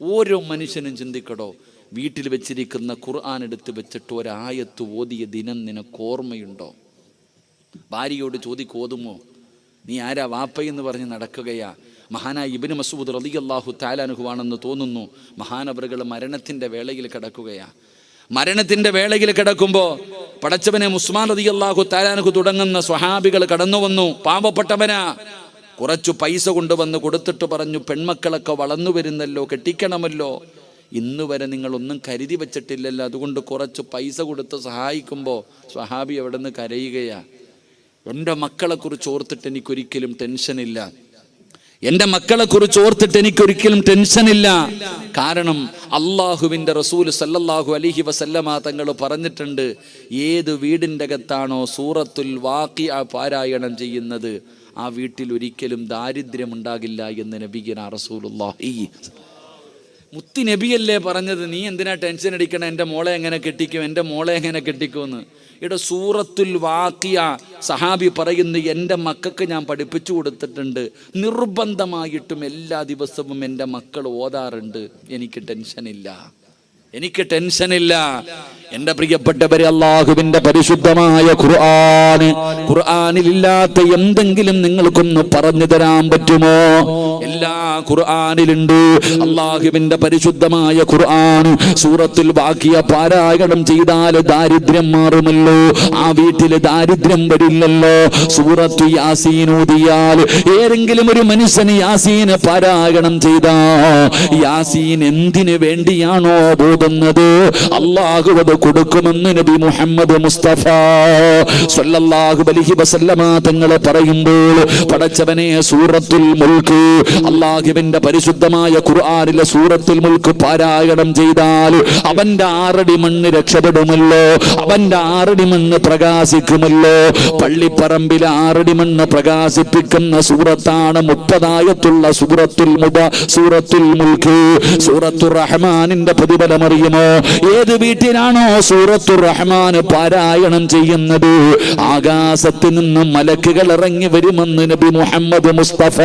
Speaker 1: ഓരോ മനുഷ്യനും ചിന്തിക്കടോ. വീട്ടിൽ വെച്ചിരിക്കുന്ന ഖുർആൻ എടുത്ത് വെച്ചിട്ട് ഒരായത്ത് ഓതിയ ദിനം നിനക്ക് ഓർമ്മയുണ്ടോ? ഭാര്യയോട് ഓതുമോ? നീ ആരാ വാപ്പയെന്ന് പറഞ്ഞ് നടക്കുകയാ. മഹാനായ ഇബ്നു മസ്ഊദ് റളിയല്ലാഹു തആല അൻഹു ആണെന്ന് തോന്നുന്നു. മഹാനവറുകൾ മരണത്തിൻ്റെ വേളയിൽ കിടക്കുകയാ. മരണത്തിൻ്റെ വേളയിൽ കിടക്കുമ്പോൾ പടച്ചവനെ ഉസ്മാൻ റളിയല്ലാഹു തആല അൻഹു തുടങ്ങുന്ന സ്വഹാബികൾ കടന്നു വന്നു. പാവപ്പെട്ടവനാ. കുറച്ചു പൈസ കൊണ്ടുവന്ന് കൊടുത്തിട്ട് പറഞ്ഞു, പെൺമക്കളൊക്കെ വളർന്നു വരുന്നല്ലോ, കെട്ടിക്കണമല്ലോ, ഇന്ന് വരെ നിങ്ങളൊന്നും കരുതി വെച്ചിട്ടില്ലല്ലോ, അതുകൊണ്ട് കുറച്ച് പൈസ കൊടുത്ത് സഹായിക്കുമ്പോൾ സ്വഹാബി എവിടെ നിന്ന് കരയുകയാ. എൻ്റെ മക്കളെക്കുറിച്ച് ഓർത്തിട്ട് എനിക്കൊരിക്കലും ടെൻഷനില്ല, എൻ്റെ മക്കളെക്കുറിച്ച് ഓർത്തിട്ട് എനിക്കൊരിക്കലും ടെൻഷനില്ല. കാരണം അള്ളാഹുവിൻ്റെ റസൂൽ സല്ലല്ലാഹു അലൈഹി വസല്ലമ തങ്ങൾ പറഞ്ഞിട്ടുണ്ട്, ഏത് വീടിൻ്റെ അകത്താണോ സൂറത്തുൽ വാഖിഅ പാരായണം ചെയ്യുന്നത് ആ വീട്ടിൽ ഒരിക്കലും ദാരിദ്ര്യമുണ്ടാകില്ല എന്ന് നബിയുനാ റസൂലുള്ളാഹി. മുത്തി നബിയല്ലേ പറഞ്ഞത്, നീ എന്തിനാ ടെൻഷൻ അടിക്കണം, എൻ്റെ മോളെ എങ്ങനെ കെട്ടിക്കും, എൻ്റെ മോളെ എങ്ങനെ കെട്ടിക്കുമെന്ന്. ഇവിടെ സൂറത്തുൽ വാഖിയ സഹാബി പറയുന്നു, എൻ്റെ മക്കൾക്ക് ഞാൻ പഠിപ്പിച്ചു കൊടുത്തിട്ടുണ്ട്, നിർബന്ധമായിട്ടും എല്ലാ ദിവസവും എൻ്റെ മക്കൾ ഓതാറുണ്ട്, എനിക്ക് ടെൻഷനില്ല. എൻ്റെ പ്രിയപ്പെട്ടവരെ, അള്ളാഹുവിൻ്റെ പരിശുദ്ധമായ ഖുർആനിലില്ലാത്ത എന്തെങ്കിലും നിങ്ങൾക്കൊന്ന് പറഞ്ഞു തരാൻ പറ്റുമോ? എല്ലാ ഖുർആനിലുണ്ട്. അള്ളാഹുവിൻ്റെ പരിശുദ്ധമായ ഖുർആൻ സൂറത്തുൽ വാഖിയ പാരായണം ചെയ്താൽ ദാരിദ്ര്യം മാറുമല്ലോ, ആ വീട്ടിൽ ദാരിദ്ര്യം വരില്ലല്ലോ. സൂറത്തു യാസീൻ ഓതിയാൽ ഏതെങ്കിലും ഒരു മനുഷ്യന് യാസീൻ പാരായണം ചെയ്താ യാസീൻ എന്തിനു വേണ്ടിയാണോ ഓതുന്നത് അള്ളാഹു അത് കൊടുക്കുമെന്ന് നബി മുഹമ്മദ് മുസ്തഫ സല്ലല്ലാഹു അലൈഹി വസല്ലമ തങ്ങൾ പറയുമ്പോൾ, പടച്ചവനെ സൂറത്തുൽ മുൽക്ക് അല്ലാഹുവിന്റെ പരിശുദ്ധമായ ഖുർആനിലെ സൂറത്തുൽ മുൽക്ക് പാരായണം ചെയ്താൽ അവന്റെ 6 അടി മണ്ണ് രക്ഷപ്പെടുമല്ലോ, അവന്റെ 6 അടി മണ്ണ് പ്രകാശിക്കുമല്ലോ. പള്ളിപ്പറമ്പിലെ 6 അടി മണ്ണ് പ്രകാശിപ്പിക്കുന്ന സൂറത്താണ് 30 ആയത്തുള്ള സൂറത്തുൽ മുൽക്ക്. സൂറത്തുർ റഹ്മാനിന്റെ പ്രതിഫലം അറിയുമോ? ഏത് വീട്ടിലാണോ സൂറത്തുർ റഹ്മാൻ പാരായണം ചെയ്യുന്നത്, ആകാശത്ത് നിന്ന് മലക്കുകൾ ഇറങ്ങി വരുമെന്ന് നബി മുഹമ്മദ് മുസ്തഫ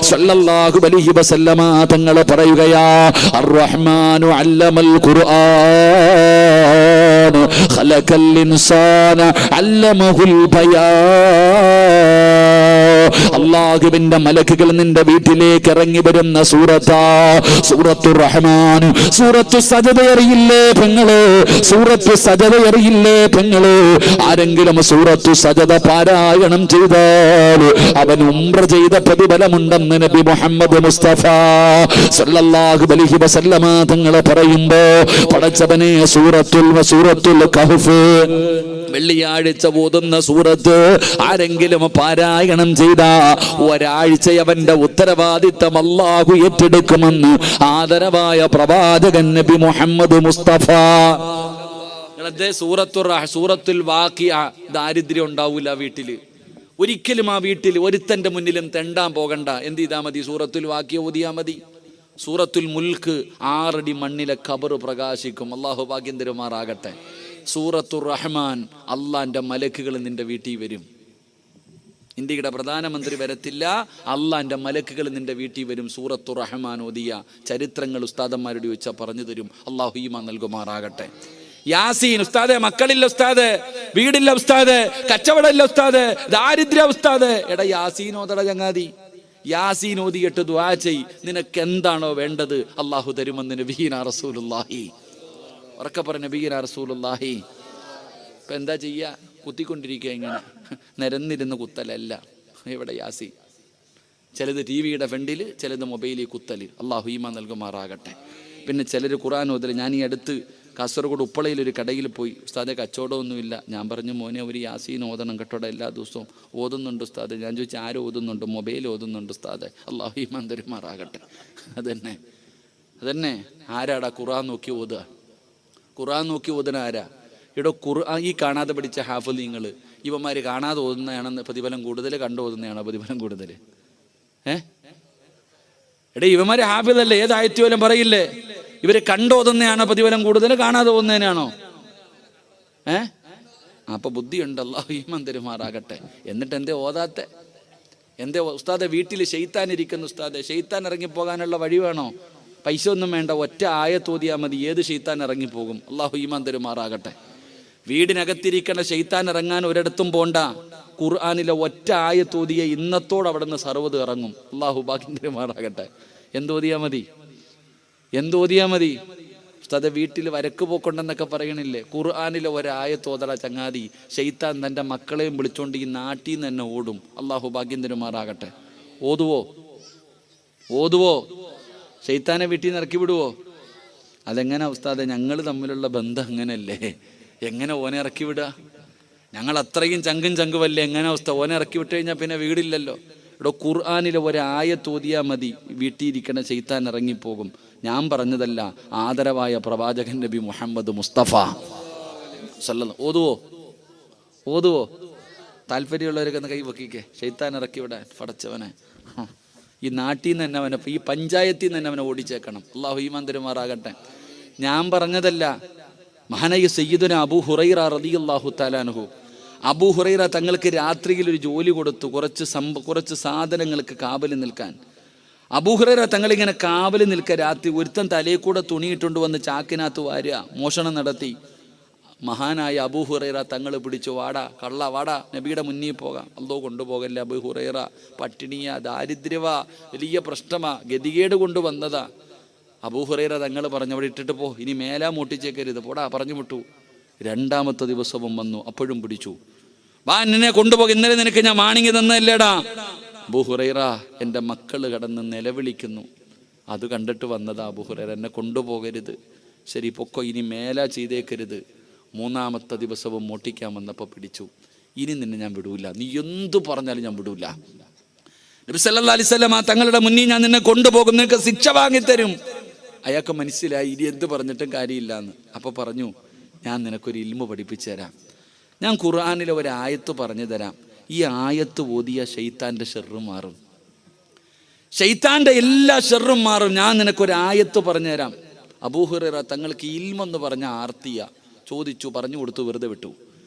Speaker 1: സല്ലല്ലാഹു അലൈഹി വസല്ലമ തങ്ങൾ പറയുകയാ. അർ റഹ്മാനു അല്ലമൽ ഖുർആൻ ഖലഖൽ ഇൻസാന അല്ലമഹുൽ ബയാൻ. അല്ലാഹുവിന്റെ മലക്കുകൾ നിന്റെ വീട്ടിലേക്ക് ഇറങ്ങി വരുന്ന സൂറത്തുർ റഹ്മാൻ. സൂറത്തു സജദ അറിയില്ലേ പെങ്ങളെ? സൂറത്തു സജദ അറിയില്ലേ പെങ്ങളെ? ആരെങ്കിലും സൂറത്തു സജദ പാരായണം ചെയ്താൽ അവൻ ഉംറ ചെയ്ത പ്രതിഫലമുണ്ടെന്ന് നബി മുഹമ്മദ് മുസ്തഫ സല്ലല്ലാഹു അലൈഹി വസല്ലമ തങ്ങൾ പറയുമ്പോ, പടച്ചവനെ സൂറത്തുൽ കഹ്ഫ് വെള്ളിയാഴ്ച ഓതുന്ന സൂറത്ത് ആരെങ്കിലും പാരായണം ചെയ്ത ഒരാഴ്ച അവന്റെ ഉത്തരവാദിത്തം അല്ലാഹു ഏറ്റെടുക്കുമെന്ന് ആദരവായ പ്രവാചകൻ നബി മുഹമ്മദ് മുസ്തഫ. സൂറത്തുൽ വാഖിഅ ദാരിദ്ര്യം ഉണ്ടാവൂല വീട്ടില്. ഒരിക്കലും ആ വീട്ടിൽ ഒരുത്തന്റെ മുന്നിലും തെണ്ടാൻ പോകണ്ട. എന്ത് ചെയ്താൽ മതി? സൂറത്തുൽ വാഖിഅ ഓതിയാ മതി. സൂറത്തുൽ മുൽക്ക് 6 അടി മണ്ണിലെ ഖബർ പ്രകാശിക്കും. അല്ലാഹു ഭാഗ്യം തരുമാറാകട്ടെ. സൂറത്തുർ റഹ്മാൻ അള്ളാന്റെ മലക്കുകൾ നിന്റെ വീട്ടിൽ വരും. ഇന്ത്യയുടെ പ്രധാനമന്ത്രി വരത്തില്ല, അള്ളാന്റെ മലക്കുകൾ നിന്റെ വീട്ടിൽ വരും. സൂറത്തുർ റഹ്മാൻ ഓതിയ ചരിത്രങ്ങൾ ഉസ്താദന്മാരോട് ചോദിച്ചാൽ പറഞ്ഞു തരും. അള്ളാഹു ഈമാൻ നൽകുമാറാകട്ടെ. യാസീൻ ഉസ്താദെ, മക്കളില്ല ഉസ്താദ്, വീടില്ല ഉസ്താദ്, കച്ചവടമില്ല ഉസ്താദ്, ദാരിദ്ര്യ ഉസ്താദ്. എടാ യാസീൻ ഓതട ചങ്ങാതി. യാസീൻ ഓതിയിട്ട് ദുആ ചെയ്. നിനക്ക് എന്താണോ വേണ്ടത് അള്ളാഹു തരുമെന്ന് നബിയിനാ റസൂലുള്ളാഹി. ഉറക്കെ പറഞ്ഞ നബിയിനാ റസൂലുള്ളാഹി. ഇപ്പൊ എന്താ ചെയ്യാ? കുത്തിക്കൊണ്ടിരിക്കുക. ഇങ്ങനെ നിരന്നിരുന്ന് കുത്തലല്ല. ഇവിടെ യാസീൻ. ചിലത് ടിവിയുടെ ഫ്രണ്ടില്, ചിലത് മൊബൈലിൽ കുത്തല്. അള്ളാഹു ഈമാൻ നൽകുമാറാകട്ടെ. പിന്നെ ചിലർ ഖുർആൻ ഓതല്. ഞാൻ ഈ അടുത്ത് കാസർഗോഡ് ഉപ്പളയിൽ ഒരു കടയിൽ പോയി. ഉസ്താദെ കച്ചവടമൊന്നുമില്ല. ഞാൻ പറഞ്ഞു മോനെ ഒരു യാസീൻ ഓതണം കേട്ടോടെ, എല്ലാ ദിവസവും ഓതുന്നുണ്ട് ഉസ്താദ്. ഞാൻ ചോദിച്ചാൽ ആരും ഓതുന്നുണ്ട്? മൊബൈൽ ഓതുന്നുണ്ട് ഉസ്താദെ. അല്ലാഹു ഈമാൻ തരുമാറാകട്ടെ. അതന്നെ ആരാടാ ഖുർആൻ നോക്കി ഓതുക? ഖുർആൻ നോക്കി ഓതുന്ന ആരാ? ഇവിടെ ഖുർആൻ ഈ കാണാതെ പഠിച്ച ഹാഫിളീങ്ങൾ ഇവന്മാർ കാണാതെ ഓതുന്നതാണെന്ന് പ്രതിഫലം കൂടുതൽ, കണ്ടു ഓതുന്നതാണോ പ്രതിഫലം കൂടുതൽ? എടേ ഇവന്മാര് ഹാഫിളല്ലേ? ഏതായത്ത് പോലും പറയില്ലേ? ഇവര് കണ്ടോതുന്നതാണോ പ്രതിഫലം കൂടുതൽ, കാണാതെ പോകുന്നതിനാണോ? അപ്പൊ ബുദ്ധിയുണ്ട്. അല്ലാഹു ഈമാൻ തരുമാറാകട്ടെ. എന്നിട്ട് എന്തേ ഓതാത്തെ? എന്തേ ഉസ്താദെ വീട്ടിൽ ശൈത്താൻ ഇരിക്കുന്നു ഉസ്താദെ? ശൈത്താൻ ഇറങ്ങിപ്പോകാനുള്ള വഴി വേണോ? പൈസ ഒന്നും വേണ്ട, ഒറ്റ ആയത്ത് ഓതിയാൽ മതി. ഏത് ശൈത്താൻ ഇറങ്ങിപ്പോകും? അല്ലാഹു ഈമാൻ തരുമാറാകട്ടെ. വീടിനകത്തിരിക്കണ ശൈത്താൻ ഇറങ്ങാൻ ഒരിടത്തും പോണ്ട. ഖുർആനിലെ ഒറ്റ ആയത്ത് ഓതിയ ഇന്നത്തോടെ അവിടെ നിന്ന് സർവ്വത് ഇറങ്ങും. അല്ലാഹു ഭാഗ്യം തരുമാറാകട്ടെ. എന്തോതിയാ മതി? ഉസ്താദെ വീട്ടിൽ വരക്ക് പോക്കൊണ്ടെന്നൊക്കെ പറയണില്ലേ? ഖുർആനിലെ ഒരായത്ത് ഓതട ചങ്ങാതി. ശൈത്താൻ തൻ്റെ മക്കളെയും വിളിച്ചോണ്ട് ഈ നാട്ടിൽ നിന്ന് തന്നെ ഓടും. അല്ലാഹു ഭാഗ്യം തരുമാറാകട്ടെ. ഓതുവോ? ശൈത്താനെ വീട്ടിൽ നിന്ന് ഇറക്കി വിടുവോ? അതെങ്ങനെ ഉസ്താദെ? ഞങ്ങൾ തമ്മിലുള്ള ബന്ധം അങ്ങനല്ലേ? എങ്ങനെ ഓനെ ഇറക്കി വിടുക? ഞങ്ങൾ അത്രയും ചങ്കുവല്ലേ? എങ്ങനെ അവസ്ഥ? ഓനെ ഇറക്കി വിട്ട് കഴിഞ്ഞാൽ പിന്നെ വീടില്ലല്ലോ. ഇവിടെ ഖുർആനിലെ ഒരായത്ത് ഓതിയാ മതി, വീട്ടിലിരിക്കണ ശൈത്താൻ ഇറങ്ങിപ്പോകും. ഞാൻ പറഞ്ഞതല്ല, ആദരവായ പ്രവാചകൻ നബി മുഹമ്മദ് മുസ്തഫ സല്ലല്ലാഹു. ഓതുവോ? താല്പര്യമുള്ളവരൊക്കെ ഒന്ന് കൈ വെക്കിക്കേ. ശൈത്താൻ ഇറക്കി വിടാൻ പടച്ചവനെ. ഈ നാട്ടിൽ നിന്ന് തന്നെ അവനെ, ഈ പഞ്ചായത്തിൽ നിന്ന് തന്നെ അവനെ ഓടിച്ചേക്കണം. അല്ലാഹു ഈമാൻ തരുമാറാകട്ടെ. ഞാൻ പറഞ്ഞതല്ല, മഹാനായ സയ്യിദുന അബൂ ഹുറൈറ റളിയല്ലാഹു തആല അൻഹു, അബൂ ഹുറൈറ തങ്ങൾക്ക് രാത്രിയിൽ ഒരു ജോലി കൊടുത്തു, കുറച്ച് സാധനങ്ങൾക്ക് കാവല് നിൽക്കാൻ. അബൂ ഹുറൈറ തങ്ങളിങ്ങനെ കാവല് നിൽക്കുക. രാത്രി ഒരുത്തൻ തലയിൽ കൂടെ തുണിയിട്ടുകൊണ്ട് വന്ന് ചാക്കിനകത്ത് വാരുക, മോഷണം നടത്തി. മഹാനായ അബൂ ഹുറൈറ തങ്ങൾ പിടിച്ചു. വാടാ, നബിയുടെ മുന്നിൽ പോകാം. അല്ലോ കൊണ്ടുപോകല്ലേ അബൂ ഹുറൈറ, പട്ടിണിയാ, ദാരിദ്ര്യവാ, വലിയ പ്രശ്നമാ, ഗതികേട് കൊണ്ടുവന്നതാ. അബൂ ഹുറൈറ തങ്ങൾ പറഞ്ഞു, അവിടെ ഇട്ടിട്ട് പോ, ഇനി മേലാ മൂട്ടിച്ചേക്കരുത്, പോടാ, പറഞ്ഞു വിട്ടു. 2ാമത്തെ ദിവസവും വന്നു, അപ്പോഴും പിടിച്ചു. വാ, എന്നെ കൊണ്ടുപോക, ഇന്നലെ നിനക്ക് ഞാൻ വാണിങ്ങി തന്നല്ലേടാ. അബൂ ഹുറൈറ, എൻ്റെ മക്കള് കടന്ന് നിലവിളിക്കുന്നു, അത് കണ്ടിട്ട് വന്നതാ. അബൂ ഹുറൈറ, എന്നെ കൊണ്ടുപോകരുത്. ശരി പൊക്കോ, ഇനി മേലാ ചെയ്തേക്കരുത്. 3ാമത്തെ ദിവസവും മോട്ടിക്കാൻ വന്നപ്പോൾ പിടിച്ചു. ഇനി നിന്നെ ഞാൻ വിടൂല, നീ എന്തു പറഞ്ഞാലും ഞാൻ വിടൂല.
Speaker 2: നബി സല്ലല്ലാഹു അലൈഹി വസല്ലം തങ്ങളുടെ മുന്നിൽ ഞാൻ നിന്നെ കൊണ്ടുപോകും, നിനക്ക് ശിക്ഷ വാങ്ങിത്തരും. അയാൾക്ക് മനസ്സിലായി ഇനി എന്ത് പറഞ്ഞിട്ടും കാര്യമില്ല എന്ന്. അപ്പോൾ പറഞ്ഞു, ഞാൻ നിനക്കൊരു ഇൽമു പഠിപ്പിച്ചു തരാം. ഞാൻ ഖുർആനിലെ ഒരു ആയത്ത് പറഞ്ഞു തരാം. ഈ ആയത്ത് ഓതിയ ശൈത്താൻ്റെ ഷെർറ് മാറും, ശൈത്താൻ്റെ എല്ലാ ഷെർറും മാറും. ഞാൻ നിനക്കൊരു ആയത്ത് പറഞ്ഞു തരാം. അബൂ ഹുറൈറ തങ്ങൾക്ക് ഇൽമെന്ന് പറഞ്ഞ ആർത്തിയ ചോദിച്ചു, പറഞ്ഞു കൊടുത്തു, വെറുതെ വിട്ടു.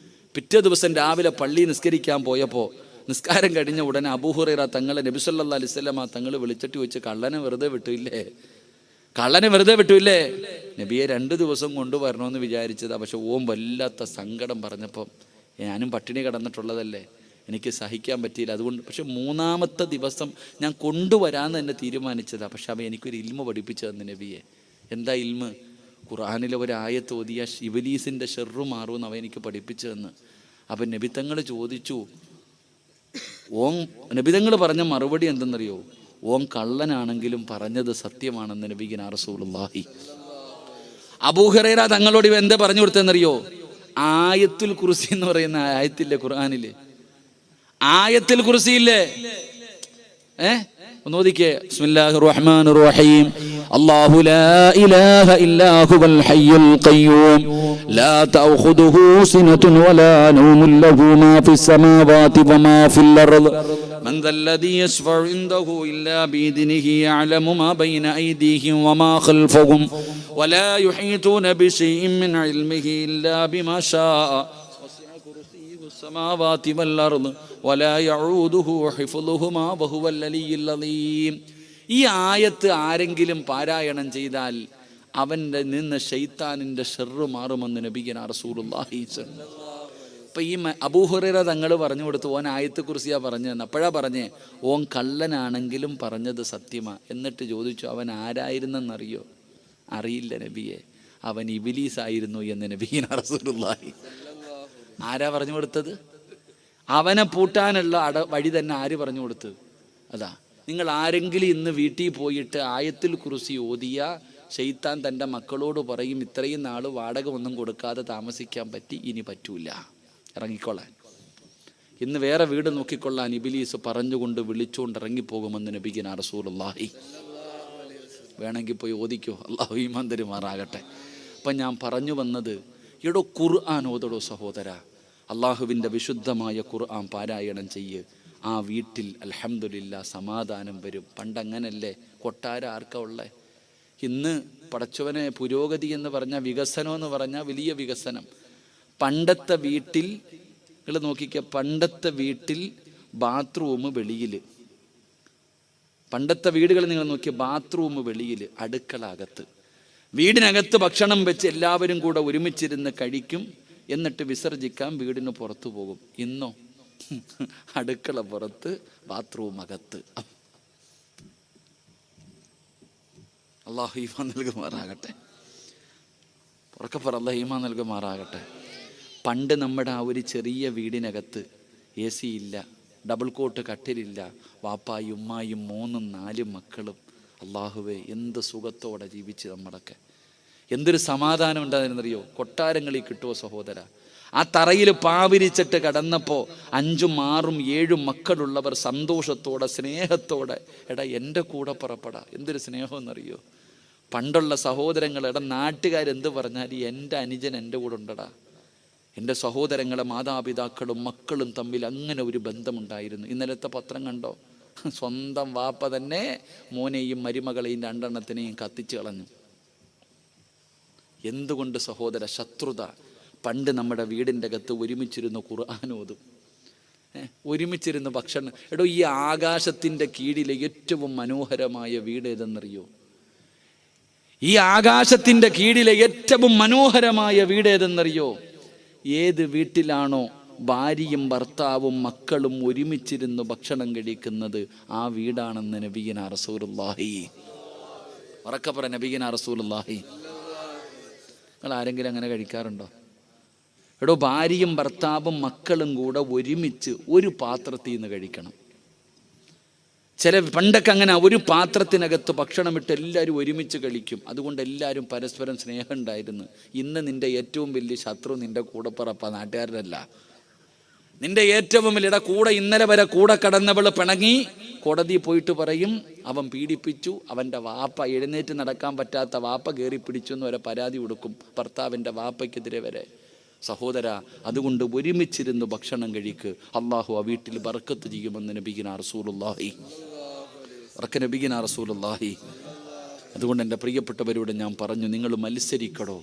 Speaker 2: പിറ്റേ ദിവസം രാവിലെ പള്ളി നിസ്കരിക്കാൻ പോയപ്പോൾ നിസ്കാരം കഴിഞ്ഞ ഉടനെ അബൂ ഹുറൈറ തങ്ങളെ നബി സല്ലല്ലാഹു അലൈഹി വസല്ലം തങ്ങൾ വിളിച്ചിട്ട് ചോദിച്ചു, കള്ളനെ വെറുതെ വിട്ടില്ലേ, കള്ളനെ വെറുതെ വിട്ടില്ലേ? നബിയെ 2 ദിവസം കൊണ്ടുവരണമെന്ന് വിചാരിച്ചതാ, പക്ഷെ ഓം വല്ലാത്ത സങ്കടം പറഞ്ഞപ്പം ഞാനും പട്ടിണി കിടന്നിട്ടുള്ളതല്ലേ, എനിക്ക് സഹിക്കാൻ പറ്റിയില്ല, അതുകൊണ്ട്. പക്ഷെ 3-ാമത്തെ ദിവസം ഞാൻ കൊണ്ടുവരാമെന്ന് തന്നെ തീരുമാനിച്ചതാ. പക്ഷെ അവൻ എനിക്കൊരു ഇൽമ പഠിപ്പിച്ചു തന്നു നബിയെ. എന്താ ഇൽമ്? ഖുർആനിലെ ഒരു ആയത്ത് ഓതിയ ഇബ്ലീസിൻ്റെ ഷെർറു മാറുമെന്ന് അവൻ എനിക്ക് പഠിപ്പിച്ചു തന്നു. അപ്പം നബിതങ്ങൾ ചോദിച്ചു, നബിതങ്ങൾ പറഞ്ഞ മറുപടി എന്തെന്നറിയോ? ഓൻ കള്ളനാണെങ്കിലും പറഞ്ഞത് സത്യമാണെന്ന് നബിഗിന റസൂലുള്ളാഹി. അബൂ ഹുറൈറ തങ്ങളോട് ഇവ എന്താ പറഞ്ഞു കൊടുത്തെന്നറിയോ? ആയത്തുൽ കുർസി എന്ന് പറയുന്ന ആയത്തില്ലേ ഖുർആനില്, ആയത്തുൽ കുർസി ഇല്ലേ, ഒന്ന് ഓദിക്കേ. ബിസ്മില്ലാഹിർ റഹ്മാനിർ റഹീം. അല്ലാഹു ലാ ഇലാഹ ഇല്ലാ ഹുവൽ ഹയ്യുൽ ഖയ്യൂം ലാ തഅഖുദുഹു സിനതുൻ വലാ നൗമുൻ ലഹു മാ ഫിസ് സമാവാതി വമാ ഫിൽ അർദ് മൻ ദല്ലദീ യശ്ഫഉ ഇൻദഹു ഇല്ലാ ബിഇദ്നിഹി യഅലമു മാ ബൈന അയ്ദീഹിം വമാ ഖൽഫഹും വലാ യുഹീതൂന ബിശൈഇൻ മിൻ ഇൽമിഹി ഇല്ലാ ബിമാ ശാഅ വസിഅ കുർസിയ്യുഹു السماوات والأرض ولا يعوده حفظهما وهو العلي العظيم. ഈ ആയത്ത് ആരെങ്കിലും പാരായണം ചെയ്താൽ അവൻ്റെ നിന്ന് ശൈത്താനിൻ്റെ ഷെർറ് മാറുമെന്ന് നബിഗിന റസൂലുള്ളാഹി. ഇപ്പം ഈ അബൂ ഹുറൈറ തങ്ങൾ പറഞ്ഞു കൊടുത്തു, ഓൻ ആയത്ത് കുർസിയാ പറഞ്ഞതെന്ന്. അപ്പോഴാ പറഞ്ഞേ, ഓൻ കള്ളനാണെങ്കിലും പറഞ്ഞത് സത്യമാ. എന്നിട്ട് ചോദിച്ചു, അവൻ ആരായിരുന്നെന്നറിയോ? അറിയില്ല നബിയെ, അവൻ ഇബ്ലീസ് ആയിരുന്നു എന്ന് നബിഗിന റസൂലുള്ളാഹി. ആരാ പറഞ്ഞു കൊടുത്തത്? അവനെ പൂട്ടാനുള്ള വഴി തന്നെ ആര് പറഞ്ഞു കൊടുത്തത്? അതാ. നിങ്ങൾ ആരെങ്കിലും ഇന്ന് വീട്ടിൽ പോയിട്ട് ആയത്തുൽ കുർസി ഓതിയ ശൈത്താൻ തൻ്റെ മക്കളോട് പറയും, ഇത്രയും നാൾ വാടക ഒന്നും കൊടുക്കാതെ താമസിക്കാൻ പറ്റി, ഇനി പറ്റൂല, ഇറങ്ങിക്കൊള്ളാൻ, ഇന്ന് വേറെ വീട് നോക്കിക്കൊള്ളാൻ ഇബ്ലീസ് പറഞ്ഞുകൊണ്ട് വിളിച്ചുകൊണ്ട് ഇറങ്ങിപ്പോകുമെന്ന് നബിഗിന റസൂലുള്ളാഹി. വേണമെങ്കിൽ പോയി ഓദിക്കോ, അല്ലാഹു ഈമാൻ തരുമാറാകട്ടെ. അപ്പം ഞാൻ പറഞ്ഞു വന്നത്, എടോ ഖുർആൻ ഓതടോ സഹോദര, അള്ളാഹുവിൻ്റെ വിശുദ്ധമായ ഖുർആൻ പാരായണം ചെയ്യ്. ആ വീട്ടിൽ അൽഹംദുലില്ലാ സമാധാനം വരും. പണ്ടങ്ങനല്ലേ? കൊട്ടാര ആർക്കാ ഉള്ളേ? ഇന്ന് പടച്ചവനെ പുരോഗതി എന്ന് പറഞ്ഞാൽ, വികസനം എന്ന് പറഞ്ഞാൽ വലിയ വികസനം. പണ്ടത്തെ വീട്ടിൽ നിങ്ങൾ നോക്കിക്കുക, പണ്ടത്തെ വീട്ടിൽ ബാത്റൂം വെളിയിൽ, പണ്ടത്തെ വീടുകൾ നിങ്ങൾ നോക്കിയ ബാത്റൂം വെളിയിൽ, അടുക്കള അകത്ത്. വീടിനകത്ത് ഭക്ഷണം വെച്ച് എല്ലാവരും കൂടെ ഒരുമിച്ചിരുന്ന് കഴിക്കും, എന്നിട്ട് വിസർജിക്കാൻ വീടിന് പുറത്തു പോകും. ഇന്നോ അടുക്കള പുറത്ത്, ബാത്റൂം അകത്ത്. അല്ലാഹു ഈമാൻ നൽകുമാറാകട്ടെ. ഉറക്കപ്പറ, അല്ലാഹു ഈമാൻ നൽകുമാറാകട്ടെ. പണ്ട് നമ്മുടെ ആ ഒരു ചെറിയ വീടിനകത്ത് AC ഇല്ല, ഡബിൾ കോട്ട് കട്ടിലില്ല, വാപ്പായും ഉമ്മായും 3-4 മക്കളും. അള്ളാഹുവേ, എന്ത് സുഖത്തോടെ ജീവിച്ച് നമ്മളൊക്കെ. എന്തൊരു സമാധാനം ഉണ്ടായിരുന്നറിയോ? കൊട്ടാരങ്ങളിൽ കിട്ടുമോ സഹോദര? ആ തറയിൽ പാവിരിച്ചിട്ട് കിടന്നപ്പോൾ 5, 6, 7 മക്കളുള്ളവർ സന്തോഷത്തോടെ സ്നേഹത്തോടെ, എടാ എൻ്റെ കൂടെ പുറപ്പെടാ. എന്തൊരു സ്നേഹമെന്നറിയോ? പണ്ടുള്ള സഹോദരങ്ങൾ, എടാ നാട്ടുകാരെന്ത് പറഞ്ഞാൽ എൻ്റെ അനുജൻ എൻ്റെ കൂടെ ഉണ്ടടാ. എൻ്റെ സഹോദരങ്ങളെ മാതാപിതാക്കളും മക്കളും തമ്മിൽ അങ്ങനെ ഒരു ബന്ധമുണ്ടായിരുന്നു. ഇന്നലത്തെ പത്രം കണ്ടോ? സ്വന്തം വാപ്പ തന്നെ മോനെയും മരുമകളെയും 2 എണ്ണത്തിനെയും കത്തിച്ചു കളഞ്ഞു. എന്തുകൊണ്ട് സഹോദര? ശത്രുത. പണ്ട് നമ്മുടെ വീടിൻ്റെ അകത്ത് ഒരുമിച്ചിരുന്ന് ഖുർആൻ ഓതും, ഒരുമിച്ചിരുന്ന് ഭക്ഷണം. എടോ, ഈ ആകാശത്തിൻ്റെ കീഴിലെ ഏറ്റവും മനോഹരമായ വീട് ഏതെന്നറിയോ? ഈ ആകാശത്തിൻ്റെ കീഴിലെ ഏറ്റവും മനോഹരമായ വീട് ഏതെന്നറിയോ? ഏത് വീട്ടിലാണോ ഭാര്യയും ഭർത്താവും മക്കളും ഒരുമിച്ചിരുന്ന് ഭക്ഷണം കഴിക്കുന്നത്, ആ വീടാണെന്ന് നബിയിന റസൂലുള്ളാഹി. ഉറക്കപ്പറ, നബിയിന റസൂലുള്ളാഹി. നിങ്ങൾ ആരെങ്കിലും അങ്ങനെ കഴിക്കാറുണ്ടോ? എടോ, ഭാര്യയും ഭർത്താവും മക്കളും കൂടെ ഒരുമിച്ച് ഒരു പാത്രത്തിൽ നിന്ന് കഴിക്കണം. പണ്ടൊക്കെ അങ്ങനെ ഒരു പാത്രത്തിനകത്ത് ഭക്ഷണം ഇട്ട് എല്ലാവരും ഒരുമിച്ച് കഴിക്കും. അതുകൊണ്ട് എല്ലാവരും പരസ്പരം സ്നേഹം ഉണ്ടായിരുന്നു. ഇന്ന് നിൻ്റെ ഏറ്റവും വലിയ ശത്രു നിൻ്റെ കൂടപ്പിറപ്പ, നാട്ടുകാരല്ല. നിന്റെ ഏറ്റവും വലിയ കൂടെ ഇന്നലെ വരെ കൂടെ കടന്നവള് പിണങ്ങി കോടതി പോയിട്ട് പറയും അവൻ പീഡിപ്പിച്ചു, അവൻ്റെ വാപ്പ എഴുന്നേറ്റ് നടക്കാൻ പറ്റാത്ത വാപ്പ കയറി പിടിച്ചു എന്ന് വരെ പരാതി കൊടുക്കും ഭർത്താവിൻ്റെ വാപ്പയ്ക്കെതിരെ വരെ. സഹോദര, അതുകൊണ്ട് ഒരുമിച്ചിരുന്ന് ഭക്ഷണം കഴിക്ക്. അള്ളാഹു ആ വീട്ടിൽ ബർക്കത്ത് ചെയ്യുമെന്ന് നബിയിനാ റസൂലുള്ളാഹി. അതുകൊണ്ട് എൻ്റെ പ്രിയപ്പെട്ടവരോട് ഞാൻ പറഞ്ഞു, നിങ്ങൾ മത്സരിക്കടോ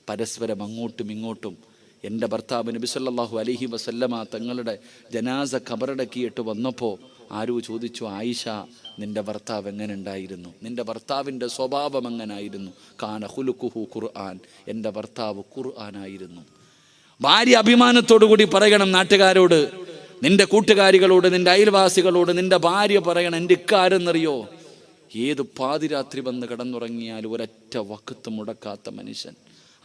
Speaker 2: പരസ്പരം അങ്ങോട്ടും ഇങ്ങോട്ടും. എൻ്റെ ഭർത്താവ് നബി സല്ലല്ലാഹു അലൈഹി വസല്ലമ തങ്ങളുടെ ജനാസ ഖബറടക്കിയിട്ട് വന്നപ്പോൾ ആരോ ചോദിച്ചു, ആയിഷ നിൻ്റെ ഭർത്താവ് എങ്ങനെ ഉണ്ടായിരുന്നു, നിൻ്റെ ഭർത്താവിൻ്റെ സ്വഭാവം എങ്ങനായിരുന്നു? കാന ഖുലുഖുഹു ഖുർആൻ, എൻ്റെ ഭർത്താവ് ഖുർആനായിരുന്നു. ഭാര്യ അഭിമാനത്തോടു കൂടി പറയണം നാട്ടുകാരോട്, നിന്റെ കൂട്ടുകാരികളോട്, നിന്റെ അയൽവാസികളോട് നിന്റെ ഭാര്യ പറയണം, എൻ്റെ ഇക്കാരെന്നറിയോ, ഏത് പാതിരാത്രി വന്ന് കിടന്നുറങ്ങിയാലും ഒരൊറ്റ വഖത്ത് മുടക്കാത്ത മനുഷ്യൻ.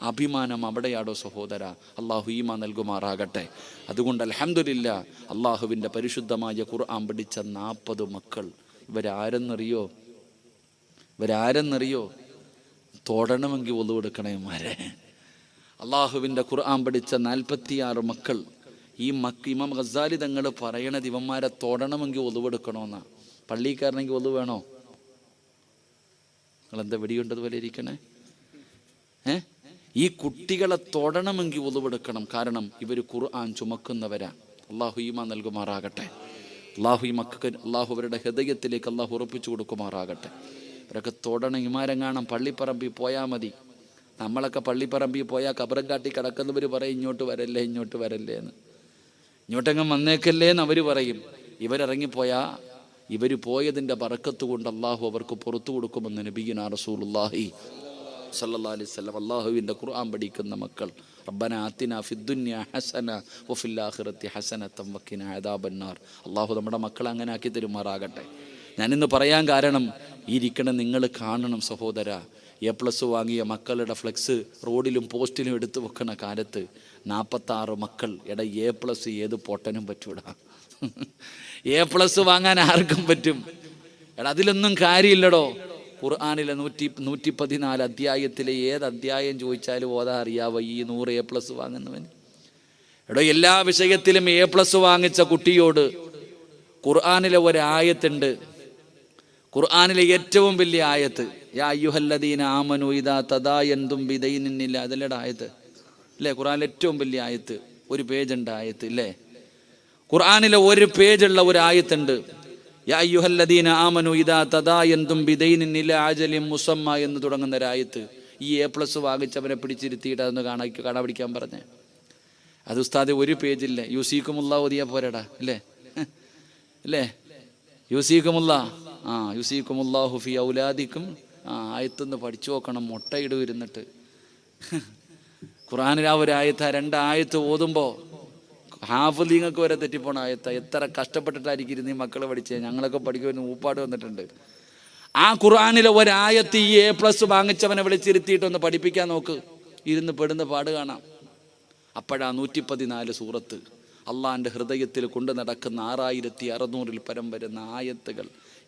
Speaker 2: അഭിമാനം അവിടെയാടോ സഹോദര. അള്ളാഹു ഈമാൻ നൽകുമാറാകട്ടെ. അതുകൊണ്ട് അൽഹംദുലില്ലാ, അള്ളാഹുവിൻ്റെ പരിശുദ്ധമായ ഖുർആൻ പഠിച്ച 40 മക്കൾ. ഇവരാരെന്നറിയോ? തൊടണമെങ്കിൽ ഒളു കൊടുക്കണേമാരെ. അള്ളാഹുവിൻ്റെ ഖുർആൻ പഠിച്ച 46 മക്കൾ. ഈ ഇമാം ഗസാലി തങ്ങൾ പറയണത് ഇവന്മാരെ തൊടണമെങ്കിൽ ഒളിവെടുക്കണമെന്നാ. പള്ളിക്കാരനെങ്കിൽ ഒളു വേണോ? നിങ്ങളെന്താ വെടിയുണ്ടതുപോലെ ഇരിക്കണേ? ഈ കുട്ടികളെ തൊടണമെങ്കിൽ ഒളിവെടുക്കണം. കാരണം ഇവർ ഖുർആൻ ചുമക്കുന്നവരാ. അള്ളാഹു ഈമാൻ നൽകുമാറാകട്ടെ. അള്ളാഹു ഈ മക്കൾക്ക് അള്ളാഹു അവരുടെ ഹൃദയത്തിലേക്ക് അള്ളാഹു ഉറപ്പിച്ചു കൊടുക്കുമാറാകട്ടെ. ഇവരൊക്കെ തൊടണം. ഇമാരെങ്ങാണം പള്ളിപ്പറമ്പിൽ പോയാൽ മതി. നമ്മളൊക്കെ പള്ളിപ്പറമ്പിൽ പോയാൽ കബറം കാട്ടി കിടക്കുന്നവർ പറയും ഇങ്ങോട്ട് വരല്ലേ എന്ന്. ഇങ്ങോട്ടെങ്ങും വന്നേക്കല്ലേ എന്ന് അവർ പറയും. ഇവരിറങ്ങിപ്പോയാൽ ഇവർ പോയതിൻ്റെ ബറക്കത്ത് കൊണ്ട് അള്ളാഹു അവർക്ക് പുറത്തു കൊടുക്കുമെന്ന് നബിയുനാ റസൂലുള്ളാഹി സല്ലല്ലാഹു അലൈഹി വസല്ലം. അള്ളാഹുവിൻ്റെ ഖുർആൻ പഠിക്കുന്ന മക്കൾ. റബ്ബന ആതിനാ ഫിദ്ദുനിയ ഹസന വഫിൽ ആഖിറതി ഹസനതൻ വഖിനാ അദാബന്നാർ. അള്ളാഹു നമ്മുടെ മക്കളെ അങ്ങനെ ആക്കി തരുമാറാകട്ടെ. ഞാനിന്ന് പറയാൻ കാരണം, ഈ ഇരിക്കണം നിങ്ങൾ കാണണം സഹോദര. A+ വാങ്ങിയ മക്കളുടെ ഫ്ലെക്സ് റോഡിലും പോസ്റ്റിലും എടുത്തു വെക്കുന്ന കാലത്ത് 46 മക്കൾ. A+ ഏത് പൊട്ടനും പറ്റൂടാ. A+ വാങ്ങാൻ ആർക്കും പറ്റും. അതിലൊന്നും കാര്യമില്ലടോ. ഖുർആനിലെ 114 അധ്യായത്തിലെ ഏത് അധ്യായം ചോദിച്ചാലും ഓതാ അറിയാവോ ഈ 100 A+ വാങ്ങുന്നവന്? എല്ലാ വിഷയത്തിലും A+ വാങ്ങിച്ച കുട്ടിയോട് ഖുർആനിലെ ഒരായത്തുണ്ട്. ഖുർആനിലെ ഏറ്റവും വലിയ ആയത്ത്, യാ അയ്യുഹല്ലദീന ആമനു ഇദാ തദായൻതും ബിദൈനിൻ ഇലാ, അതല്ലട ആയത്ത് അല്ലേ? ഖുർആനിലെ ഏറ്റവും വലിയ ആയത്ത്. ഒരു പേജുണ്ട് ആയത്ത് ഇല്ലേ? ഖുർആനിലെ ഒരു പേജുള്ള ഒരു ആയത്തുണ്ട്. യാ അയ്യുഹല്ലദീന ആമനു ഇദാ തദായൻതും ബിദൈനിൻ ഇലാ അജലിൻ മുസമ്മ എന്ന് തുടങ്ങുന്ന ഒരായത്ത്. ഈ A+ വാങ്ങിച്ചവനെ പിടിച്ചിരുത്തിയിട്ട് അതൊന്ന് കാണാ പിടിക്കാൻ പറഞ്ഞേ. അത് ഉസ്താദെ ഒരു പേജില്ലേ? യൂസീക്കുമുല്ലാഹ് ഓതിയാ പോരടാ അല്ലേ? യൂസീക്കുമുല്ലാഹു ഫി ഔലാദിക്കും. ആയത്തൊന്ന് പഠിച്ചു നോക്കണം. മുട്ടയിടും ഇരുന്നിട്ട്. ഖുർആനിൽ ആ ഒരു ആയത്ത്, 2 ആയത്ത് ഓതുമ്പോൾ ഹാഫിലിങ്ങൾക്ക് വരെ തെറ്റിപ്പോണ ആയത്ത. എത്ര കഷ്ടപ്പെട്ടിട്ടായിരിക്കും ഇരുന്ന് ഈ മക്കൾ പഠിച്ചത്. ഞങ്ങളൊക്കെ പഠിക്കുമെന്ന് ഊപ്പാട് വന്നിട്ടുണ്ട്. ആ ഖുർആനിലെ ഒരായത്ത് ഈ A+ വാങ്ങിച്ചവനെ വിളിച്ചിരുത്തിയിട്ടൊന്ന് പഠിപ്പിക്കാൻ നോക്ക്. ഇരുന്ന് പെടുന്ന പാട് കാണാം. അപ്പോഴാ 114 സൂറത്ത് അള്ളാഹിൻ്റെ ഹൃദയത്തിൽ കൊണ്ടു നടക്കുന്ന 6600 പരം വരുന്ന ആയത്തുകൾ.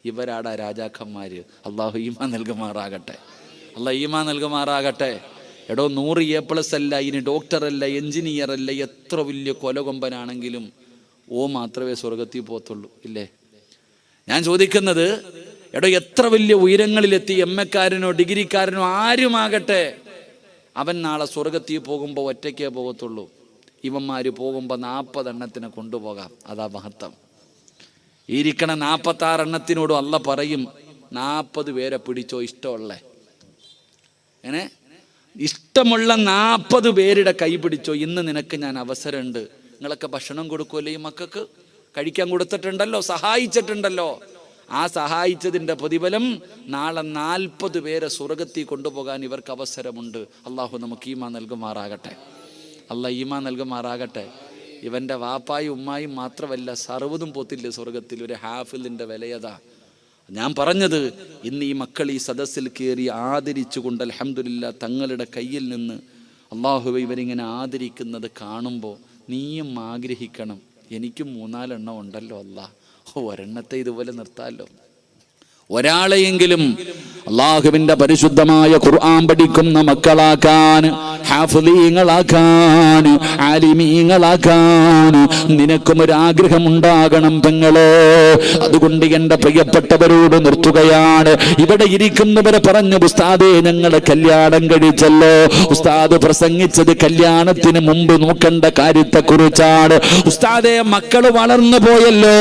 Speaker 2: ഇവരാടാ രാജാക്കന്മാർ. അള്ളാഹു ഈമാൻ നൽകുമാറാകട്ടെ. എടോ 100 A+ അല്ല, ഇനി ഡോക്ടറല്ല, എഞ്ചിനീയർ അല്ല, എത്ര വലിയ കൊലകൊമ്പനാണെങ്കിലും മാത്രമേ സ്വർഗത്തിൽ പോകത്തുള്ളൂ ഇല്ലേ? ഞാൻ ചോദിക്കുന്നത്, എടോ എത്ര വലിയ ഉയരങ്ങളിലെത്തി MA-ക്കാരനോ ഡിഗ്രിക്കാരനോ ആരുമാകട്ടെ, അവൻ നാളെ സ്വർഗത്തിൽ പോകുമ്പോൾ ഒറ്റയ്ക്കേ പോകത്തുള്ളൂ. ഇവന്മാർ പോകുമ്പോൾ 40 എണ്ണത്തിനെ കൊണ്ടുപോകാം. അതാ മഹത്വം. ഇരിക്കണ 46 എണ്ണത്തിനോടും അല്ല പറയും 40 പേരെ പിടിച്ചോ ഇഷ്ടമുള്ള. ഇഷ്ടമുള്ള 40 പേരുടെ കൈ പിടിച്ചോ. ഇന്ന് നിനക്ക് ഞാൻ അവസരമുണ്ട്. നിങ്ങളൊക്കെ ഭക്ഷണം കൊടുക്കുമല്ലോ ഈ മക്കൾക്ക്, കഴിക്കാൻ കൊടുത്തിട്ടുണ്ടല്ലോ, സഹായിച്ചിട്ടുണ്ടല്ലോ. ആ സഹായിച്ചതിൻ്റെ പ്രതിഫലം നാളെ 40 പേരെ സ്വർഗത്തിൽ കൊണ്ടുപോകാൻ ഇവർക്ക് അവസരമുണ്ട്. അള്ളാഹു നമുക്ക് ഈമാൻ നൽകുമാറാകട്ടെ. ഈമാൻ നൽകുമാറാകട്ടെ. ഇവൻ്റെ വാപ്പായും ഉമ്മായും മാത്രമല്ല, സർവ്വതും പോത്തില്ല സ്വർഗത്തിൽ. ഒരു ഹാഫിലിൻ്റെ വിലയതാ. ഞാൻ പറഞ്ഞത്, ഇന്ന് ഈ മക്കൾ ഈ സദസ്സിൽ കയറി ആദരിച്ചുകൊണ്ട് അൽഹംദുലില്ലാ തങ്ങളുടെ കയ്യിൽ നിന്ന് അള്ളാഹുവെ ഇവരിങ്ങനെ ആദരിക്കുന്നത് കാണുമ്പോൾ നീയും ആഗ്രഹിക്കണം, എനിക്കും 3-4 എണ്ണം ഉണ്ടല്ലോ അല്ലാഹ്, ഒരെണ്ണത്തെ ഇതുപോലെ നിർത്താമല്ലോ. ഒരാളെയെങ്കിലും അള്ളാഹുവിന്റെ പരിശുദ്ധമായ ഖുർആൻ പഠിക്കുന്ന മക്കളാക്കാൻ,
Speaker 1: ഹാഫിളീങ്ങളാക്കാൻ, ആലിമീങ്ങളാക്കാൻ നിനക്കും ഒരു ആഗ്രഹം ഉണ്ടാകണം പെങ്ങളെ. അതുകൊണ്ട് എന്റെ പ്രിയപ്പെട്ടവരോട് നിർത്തുകയാണ്. ഇവിടെ ഇരിക്കുന്നവരെ പറഞ്ഞു, ഉസ്താദേ ഞങ്ങള് കല്യാണം കഴിച്ചല്ലോ. ഉസ്താദ് പ്രസംഗിച്ചത് കല്യാണത്തിന് മുമ്പ് നോക്കേണ്ട കാര്യത്തെക്കുറിച്ചാണ്. ഉസ്താദേ മക്കള് വളർന്നു പോയല്ലോ,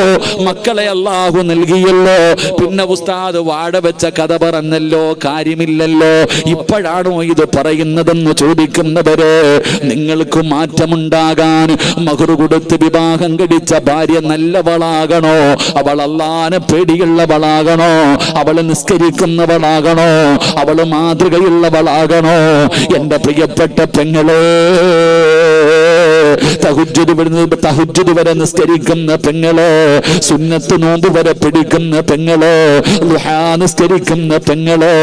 Speaker 1: മക്കളെ അല്ലാഹു നൽകിയല്ലോ, പിന്നെ ഉസ്താദ് വാഴ വെച്ച കഥ പറഞ്ഞല്ലോ, കാര്യമില്ലല്ലോ, ഇപ്പോഴാണോ ഇത് പറയുന്നതെന്ന് ചോദിക്കുന്നവര്, നിങ്ങൾക്ക് മാറ്റമുണ്ടാകാൻ മഹ്ർ കൊടുത്ത് വിവാഹം കഴിച്ച ഭാര്യ നല്ലവളാകണോ? അവൾ അല്ലാഹുവിനെ പേടിയുള്ളവളാകണോ? അവള് നിസ്കരിക്കുന്നവളാകണോ? അവള് മാതൃകയുള്ളവളാകണോ? എന്റെ പ്രിയപ്പെട്ട പെങ്ങളെ, തഹജ്ജുദ് വരെ നിസ്കരിക്കുന്ന പെങ്ങളെ, സുന്നത്ത് നോമ്പ് വരെ പിടിക്കുന്ന പെങ്ങളെ, ദുഹാ നിസ്കരിക്കുന്ന പെങ്ങളെ,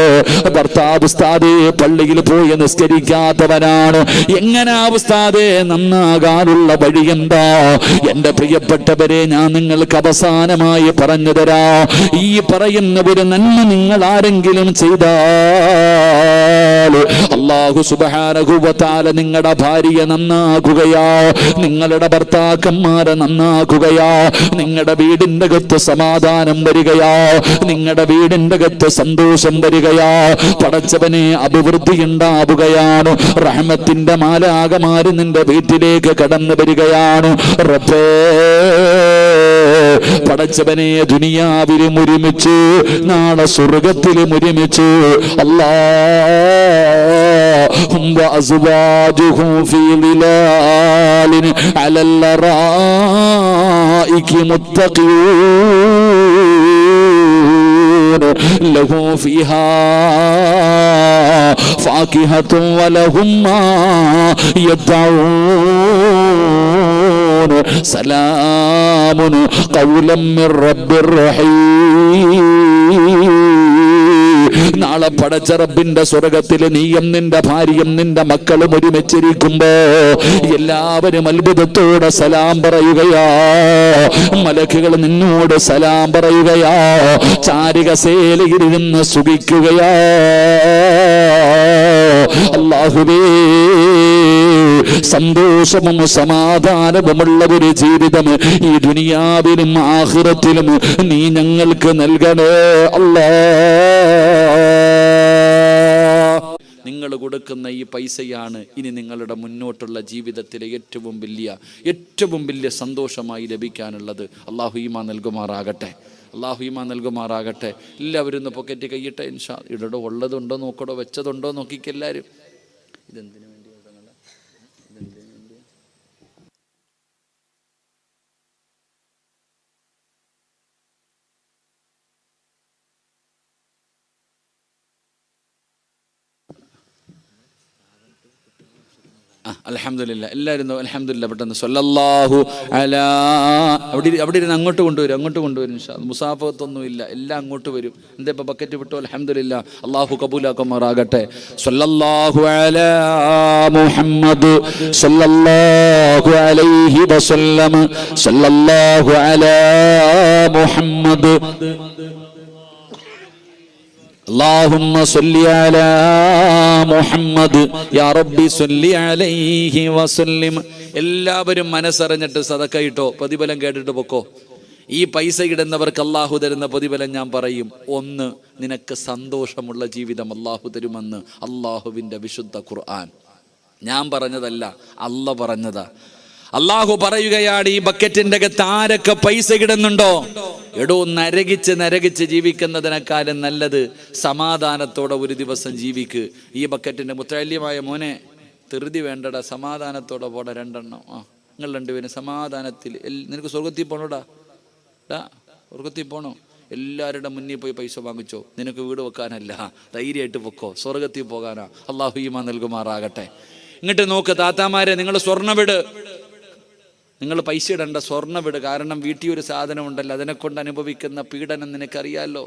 Speaker 1: ഭർത്താവ് ഉസ്താദേ പള്ളിയിൽ പോയി നിസ്കരിക്കാത്തവനാണ്, എങ്ങനാ ഉസ്താദേ നന്നാകാനുള്ള വഴി എന്താ? എന്റെ പ്രിയപ്പെട്ടവരെ, ഞാൻ നിങ്ങൾക്ക് അവസാനമായി പറഞ്ഞു തരാ. ഈ പറയുന്ന ഒരു നന്മ നിങ്ങൾ ആരെങ്കിലും ചെയ്താൽ അല്ലാഹു സുബ്ഹാനഹു വ തആല നിങ്ങളുടെ ഭാര്യയെ നന്നാക്കുകയാ, നിങ്ങളുടെ ഭർത്താക്കന്മാരെ നന്നാക്കുകയാ, നിങ്ങളുടെ വീടിന്റെ അകത്ത് സമാധാനം വരികയാ, നിങ്ങളുടെ വീടിന്റെ അകത്ത് സന്തോഷം വരികയാ, പടച്ചവനെ അഭിവൃദ്ധി ഉണ്ടാവുകയാണ്, റഹ്മത്തിന്റെ മാലാകമാര് നിന്റെ വീട്ടിലേക്ക് കടന്നു വരികയാണ്. റബ്ബേ പടച്ചവനെ, ദുനിയാവിലും ഒരുമിച്ച് നാളെ സ്വർഗത്തിലും ഒരുമിച്ച് അല്ലാഹും വഅസ്വാജുഹും ഫീ ളിലാലിൻ അലൽ ലറായികി മുത്തഖീൻ ലഹു ഫീഹാ ഫാകിഹത്തുൻ വലഹും മാ യദ്ഊൻ സലാമുൻ ഖൗലൻ മിർ റബ്ബിർ റഹീം. നാളെ പടച്ച റബ്ബിന്റെ സ്വർഗത്തിൽ നീയും നിന്റെ ഭാര്യയും നിന്റെ മക്കളും ഒരുമിച്ചിരിക്കുമ്പോ എല്ലാവരും അത്ഭുതത്തോടെ സലാം പറയുകയാ, മലക്കുകൾ നിന്നോട് സലാം പറയുകയാ, ചാരികസേലയിരുന്ന് സുഖിക്കുകയാ. അല്ലാഹുവേ, സന്തോഷവും സമാധാനവുമുള്ള ഒരു ജീവിതം ഈ ദുനിയാവിലും ആഖിറത്തിലും നീ ഞങ്ങൾക്ക് നൽകണേ അല്ലാഹ്. നിങ്ങൾ കൊടുക്കുന്ന ഈ പൈസയാണ് ഇനി നിങ്ങളുടെ മുന്നോട്ടുള്ള ജീവിതത്തിലെ ഏറ്റവും വലിയ സന്തോഷമായി ലഭിക്കാനുള്ളത്. അല്ലാഹു ഈമാൻ നൽകുമാറാകട്ടെ, അല്ലാഹു ഈമാൻ നൽകുമാറാകട്ടെ. എല്ലാവരും ഒന്ന് പൊക്കറ്റ് കൈയിട്ടെ ഇൻഷാ. ഇവിടെ ഉള്ളതുണ്ടോ നോക്കടോ, വെച്ചതുണ്ടോ നോക്കിക്കെല്ലാവരും. ഇതെന്തിനു വേണ്ടി? അൽഹംദുലില്ലാ, എല്ലാവരും അൽഹംദുലില്ലാ പെട്ടെന്ന് സ്വല്ലല്ലാഹു അലാ. അവിടെ ഇരുന്ന് അങ്ങോട്ട് കൊണ്ടുവരും ഇൻഷാ അല്ലാഹ്. മുസാഫത്തൊന്നും ഇല്ല, എല്ലാം അങ്ങോട്ട് വരും. എന്താ ഇപ്പൊ ബക്കറ്റ് വിട്ടു? അൽഹംദുലില്ലാ, അല്ലാഹു കബൂലാക്കുമാറാകട്ടെ. സ്വല്ലല്ലാഹു അലാ മുഹമ്മദ് സ്വല്ലല്ലാഹു അലൈഹി വസല്ലം, സ്വല്ലല്ലാഹു അലാ മുഹമ്മദ്. اللهم صل على محمد يا ربي صل عليه وسلم. എല്ലാവരും മനസ്സറിഞ്ഞിട്ട് സദക്ക ഇട്ടോ, പ്രതിഫലം കേട്ടിട്ട് പൊക്കോ. ഈ പൈസ ഇടുന്നവർക്ക് അല്ലാഹു തരുന്ന പ്രതിഫലം ഞാൻ പറയും. ഒന്ന്, നിനക്ക് സന്തോഷമുള്ള ജീവിതം അല്ലാഹു തരുമെന്ന് അല്ലാഹുവിൻ്റെ വിശുദ്ധ ഖുർആൻ. ഞാൻ പറഞ്ഞതല്ല, അല്ല പറഞ്ഞതാ. അല്ലാഹു പറയുകയാണ്, ഈ ബക്കറ്റിന്റെ അകത്ത് ആരൊക്കെ പൈസ ഇടുന്നുണ്ടോ, എടോ നരകിച്ച് ജീവിക്കുന്നതിനേക്കാളും നല്ലത് സമാധാനത്തോടെ ഒരു ദിവസം ജീവിക്ക്. ഈ ബക്കറ്റിന്റെ മുത്തല്യമായ മോനെ, ധൃതി വേണ്ടടാ, സമാധാനത്തോടെ പോടാ. രണ്ടെണ്ണം നിങ്ങൾ രണ്ടുപേരും സമാധാനത്തിൽ. നിനക്ക് സ്വർഗത്തിൽ പോണോടാ, സ്വർഗത്തിൽ പോണോ? എല്ലാവരുടെ മുന്നിൽ പോയി പൈസ വാങ്ങിച്ചോ. നിനക്ക് വീട് വെക്കാനല്ല, ധൈര്യമായിട്ട് പൊക്കോ, സ്വർഗത്തിൽ പോകാനാ. അല്ലാഹു ഈമാൻ നൽകുമാറാകട്ടെ. ഇങ്ങോട്ട് നോക്ക് താത്താമാരെ, നിങ്ങൾ സ്വർണ്ണവിട്, നിങ്ങൾ പൈസ ഇടണ്ട, സ്വർണ്ണവിട്. കാരണം വീട്ടിൽ ഒരു സാധനം ഉണ്ടല്ലോ, അതിനെക്കൊണ്ട് അനുഭവിക്കുന്ന പീഡനം നിനക്കറിയാമല്ലോ.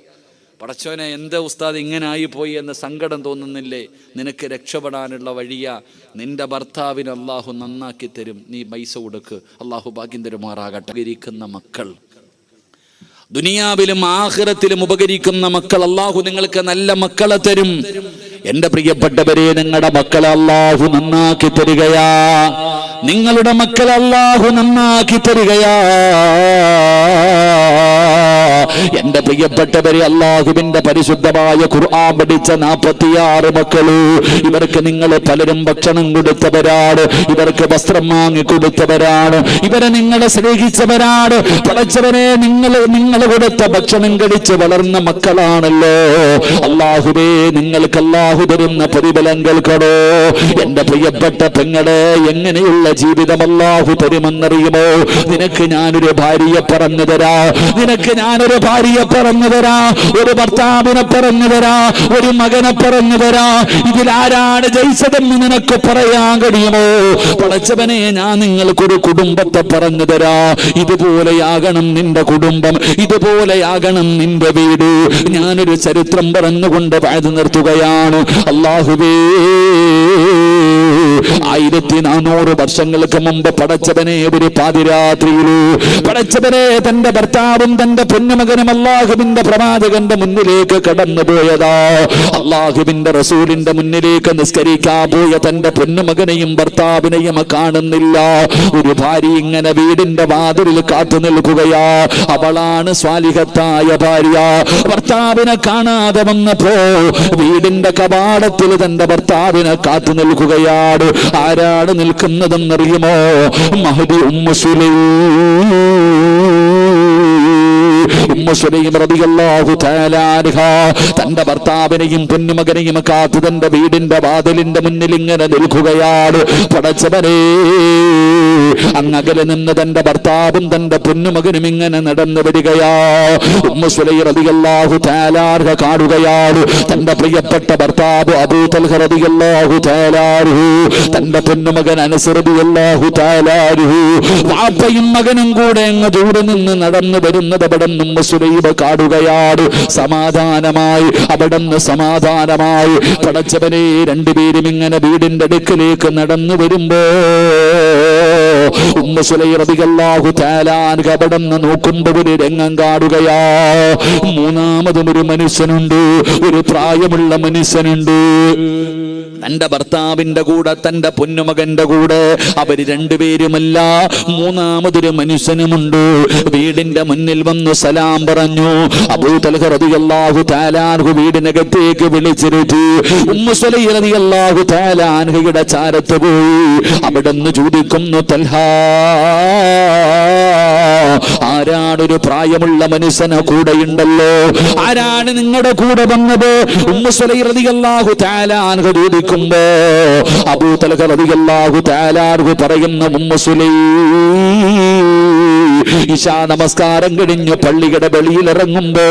Speaker 1: പടച്ചോനെ, എന്താ ഉസ്താദ് ഇങ്ങനെ ആയിപ്പോയി എന്ന് സങ്കടം തോന്നുന്നില്ലേ? നിനക്ക് രക്ഷപ്പെടാനുള്ള വഴിയാ. നിന്റെ ഭർത്താവിന് അല്ലാഹു നന്നാക്കി തരും, നീ പൈസ കൊടുക്ക്. അല്ലാഹു ഭാഗ്യം തരുമാറാകട്ടെ. ഉപകരിക്കുന്ന മക്കൾ, ദുനിയാവിലും ആഖിറത്തിലും ഉപകരിക്കുന്ന മക്കൾ, അല്ലാഹു നിങ്ങൾക്ക് നല്ല മക്കളെ തരും. എന്റെ പ്രിയപ്പെട്ടവരെ, നിങ്ങളുടെ മക്കളെ അല്ലാഹു നന്നാക്കി തരികയാ. നിങ്ങളുടെ മക്കളെ അല്ലാഹു നന്നാക്കി തരികയാ. എന്റെ പ്രിയപ്പെട്ടവരെ, അല്ലാഹുവിന്റെ പരിശുദ്ധമായ ഖുർആൻ പഠിച്ച 46 മക്കള്. ഇവർക്ക് നിങ്ങൾ പലരും ഭക്ഷണം കൊടുത്തവരാണ്, ഇവർക്ക് വസ്ത്രം വാങ്ങി കൊടുത്തവരാണ്, ഇവരെ നിങ്ങളെ സ്നേഹിച്ചവരാണ്. പടച്ചവനെ, നിങ്ങൾ കൊടുത്ത ഭക്ഷണം കഴിച്ച് വളർന്ന മക്കളാണല്ലോ. അല്ലാഹുവേ, നിങ്ങൾക്ക് അല്ലാഹു തരുന്ന പ്രതിഫലം കേൾക്കണോ? എന്റെ പ്രിയപ്പെട്ട പെങ്ങളെ, എങ്ങനെയുള്ള ജീവിതം അല്ലാഹു തരുമെന്നറിയുമോ? നിനക്ക് ഞാനൊരു ഭാര്യയെ പറഞ്ഞു തരാ, നിനക്ക് ഞാനൊരു ഭാര്യയെ പറഞ്ഞു തരാ, ഒരു ഭർത്താവിനെ പറഞ്ഞു തരാ, ഒരു മകനെ പറഞ്ഞു തരാ. ഇതിലാരാണ് ജയിച്ചതെന്ന് നിനക്ക് പറയാൻ കഴിയുമോ? പടച്ചവനെ, ഞാൻ നിങ്ങൾക്കൊരു കുടുംബത്തെ പറഞ്ഞു തരാ. ഇതുപോലെയാകണം നിന്റെ കുടുംബം, ഇതുപോലെയാകണം നിന്റെ വീട്. ഞാനൊരു ചരിത്രം പറഞ്ഞുകൊണ്ട് വാഴ്ന്നു നിർത്തുകയാണ്. അല്ലാഹുവേ, 1400 വർഷങ്ങൾക്ക് മുമ്പ് പടച്ചവനെ ഒരു പാതിരാത്രിയില് പടച്ചവനെ തന്റെ ഭർത്താവും തന്റെ പൊന്നുമകനും അല്ലാഹുവിന്റെ പ്രവാചകന്റെ മുന്നിലേക്ക് കടന്നുപോയതാ. അല്ലാഹുവിന്റെ റസൂലിന്റെ മുന്നിലേക്ക് നിസ്കരിക്കാൻ പോയ തന്റെ പൊന്നുമകനെയും ഭർത്താവിനെയും കാണുന്നില്ല. ഒരു ഭാര്യ ഇങ്ങനെ വീടിന്റെ വാതിലിൽ കാത്തു നിൽക്കുകയാ. അവളാണ് സ്വാലിഹത്തായ ഭാര്യ. ഭർത്താവിനെ കാണാതെ വന്നപ്പോ വീടിന്റെ കവാടത്തിൽ തന്റെ ഭർത്താവിനെ കാത്തു നിൽക്കുകയാണ്. ആരാണ് നിൽക്കുന്നതെന്നറിയുമോ? Mahdi Ummu Sulaim. Ummu Sulaim റളിയല്ലാഹു തആല അൻഹ തന്റെ ഭർത്താവിനെയും പൊന്നുമകനെയും കാത്തു തന്റെ വീടിന്റെ വാതിലിന്റെ മുന്നിൽ ഇങ്ങനെ നിൽക്കുകയാണ്. പടച്ചവനെ, അങ്ങകലെ നിന്ന് തന്റെ ഭർത്താവും തന്റെ പൊന്നുമകനും ഇങ്ങനെ നടന്നു വരികയാ. ഉമ്മു സുലൈം റളിയല്ലാഹു തആല അൻഹ കാണുകയാണ്. തന്റെ പ്രിയപ്പെട്ട ഭർത്താവ് അബൂ തൽഹ റളിയല്ലാഹു തആല അൻഹു, തന്റെ പൊന്നുമകൻ അനസ് റളിയല്ലാഹു തആല അൻഹു, വാപ്പയും മകനും കൂടെ അങ്ങ് ദൂരെ നിന്ന് നടന്നു വരുന്നത് അവിടുന്ന് ഉമ്മു സുലൈം കാണുകയാണ്. സമാധാനമായി, അവിടുന്ന് സമാധാനമായി. പടച്ചവനെ, രണ്ടുപേരും ഇങ്ങനെ വീടിന്റെ അടുക്കലേക്ക് നടന്നു വരുമ്പോ ഉമ്മു സുലൈം റളിയല്ലാഹു തആല അൻഹ അവിടുന്ന് നോക്കുമ്പോൾ ഒരു രംഗം കാണുകയാ. മൂന്നാമതും ഒരു മനുഷ്യനുണ്ട്, ഒരു പ്രായമുള്ള മനുഷ്യനുണ്ട്. തന്റെ ഭർത്താവിന്റെ കൂടെ തന്റെ പൊന്നുമകന്റെ കൂടെ അവര് രണ്ടുപേരുമല്ല, മൂന്നാമതൊരു മനുഷ്യനുമുണ്ട്. വീടിന്റെ മുന്നിൽ വന്നു സലാം പറഞ്ഞു. അബൂ തൽഹ റളിയല്ലാഹു തആല അൻഹു വീടിനകത്തേക്ക് വിളിച്ചിരുത്തി. ഉമ്മു സുലൈം റളിയല്ലാഹു തആല അൻഹയുടെ ചാരത്ത് പോയി. അവിടുന്ന് ചോദിക്കുന്നു, തൽഹ, ആരാണൊരു പ്രായമുള്ള മനുഷ്യനെ കൂടെയുണ്ടല്ലോ, ആരാണ് നിങ്ങളുടെ കൂടെ വന്നത്? ഉമ്മു സുലൈം റളിയല്ലാഹു തആല അൻഹ ചോദിക്കുമ്പോ അബൂ തൽഹ റളിയല്ലാഹു തആല അൻഹു പറയുന്ന, ഉമ്മു സുലൈം, ഇശാ നമസ്കാരം കഴിഞ്ഞു പള്ളിയുടെ വെളിയിൽ ഇറങ്ങുമ്പോ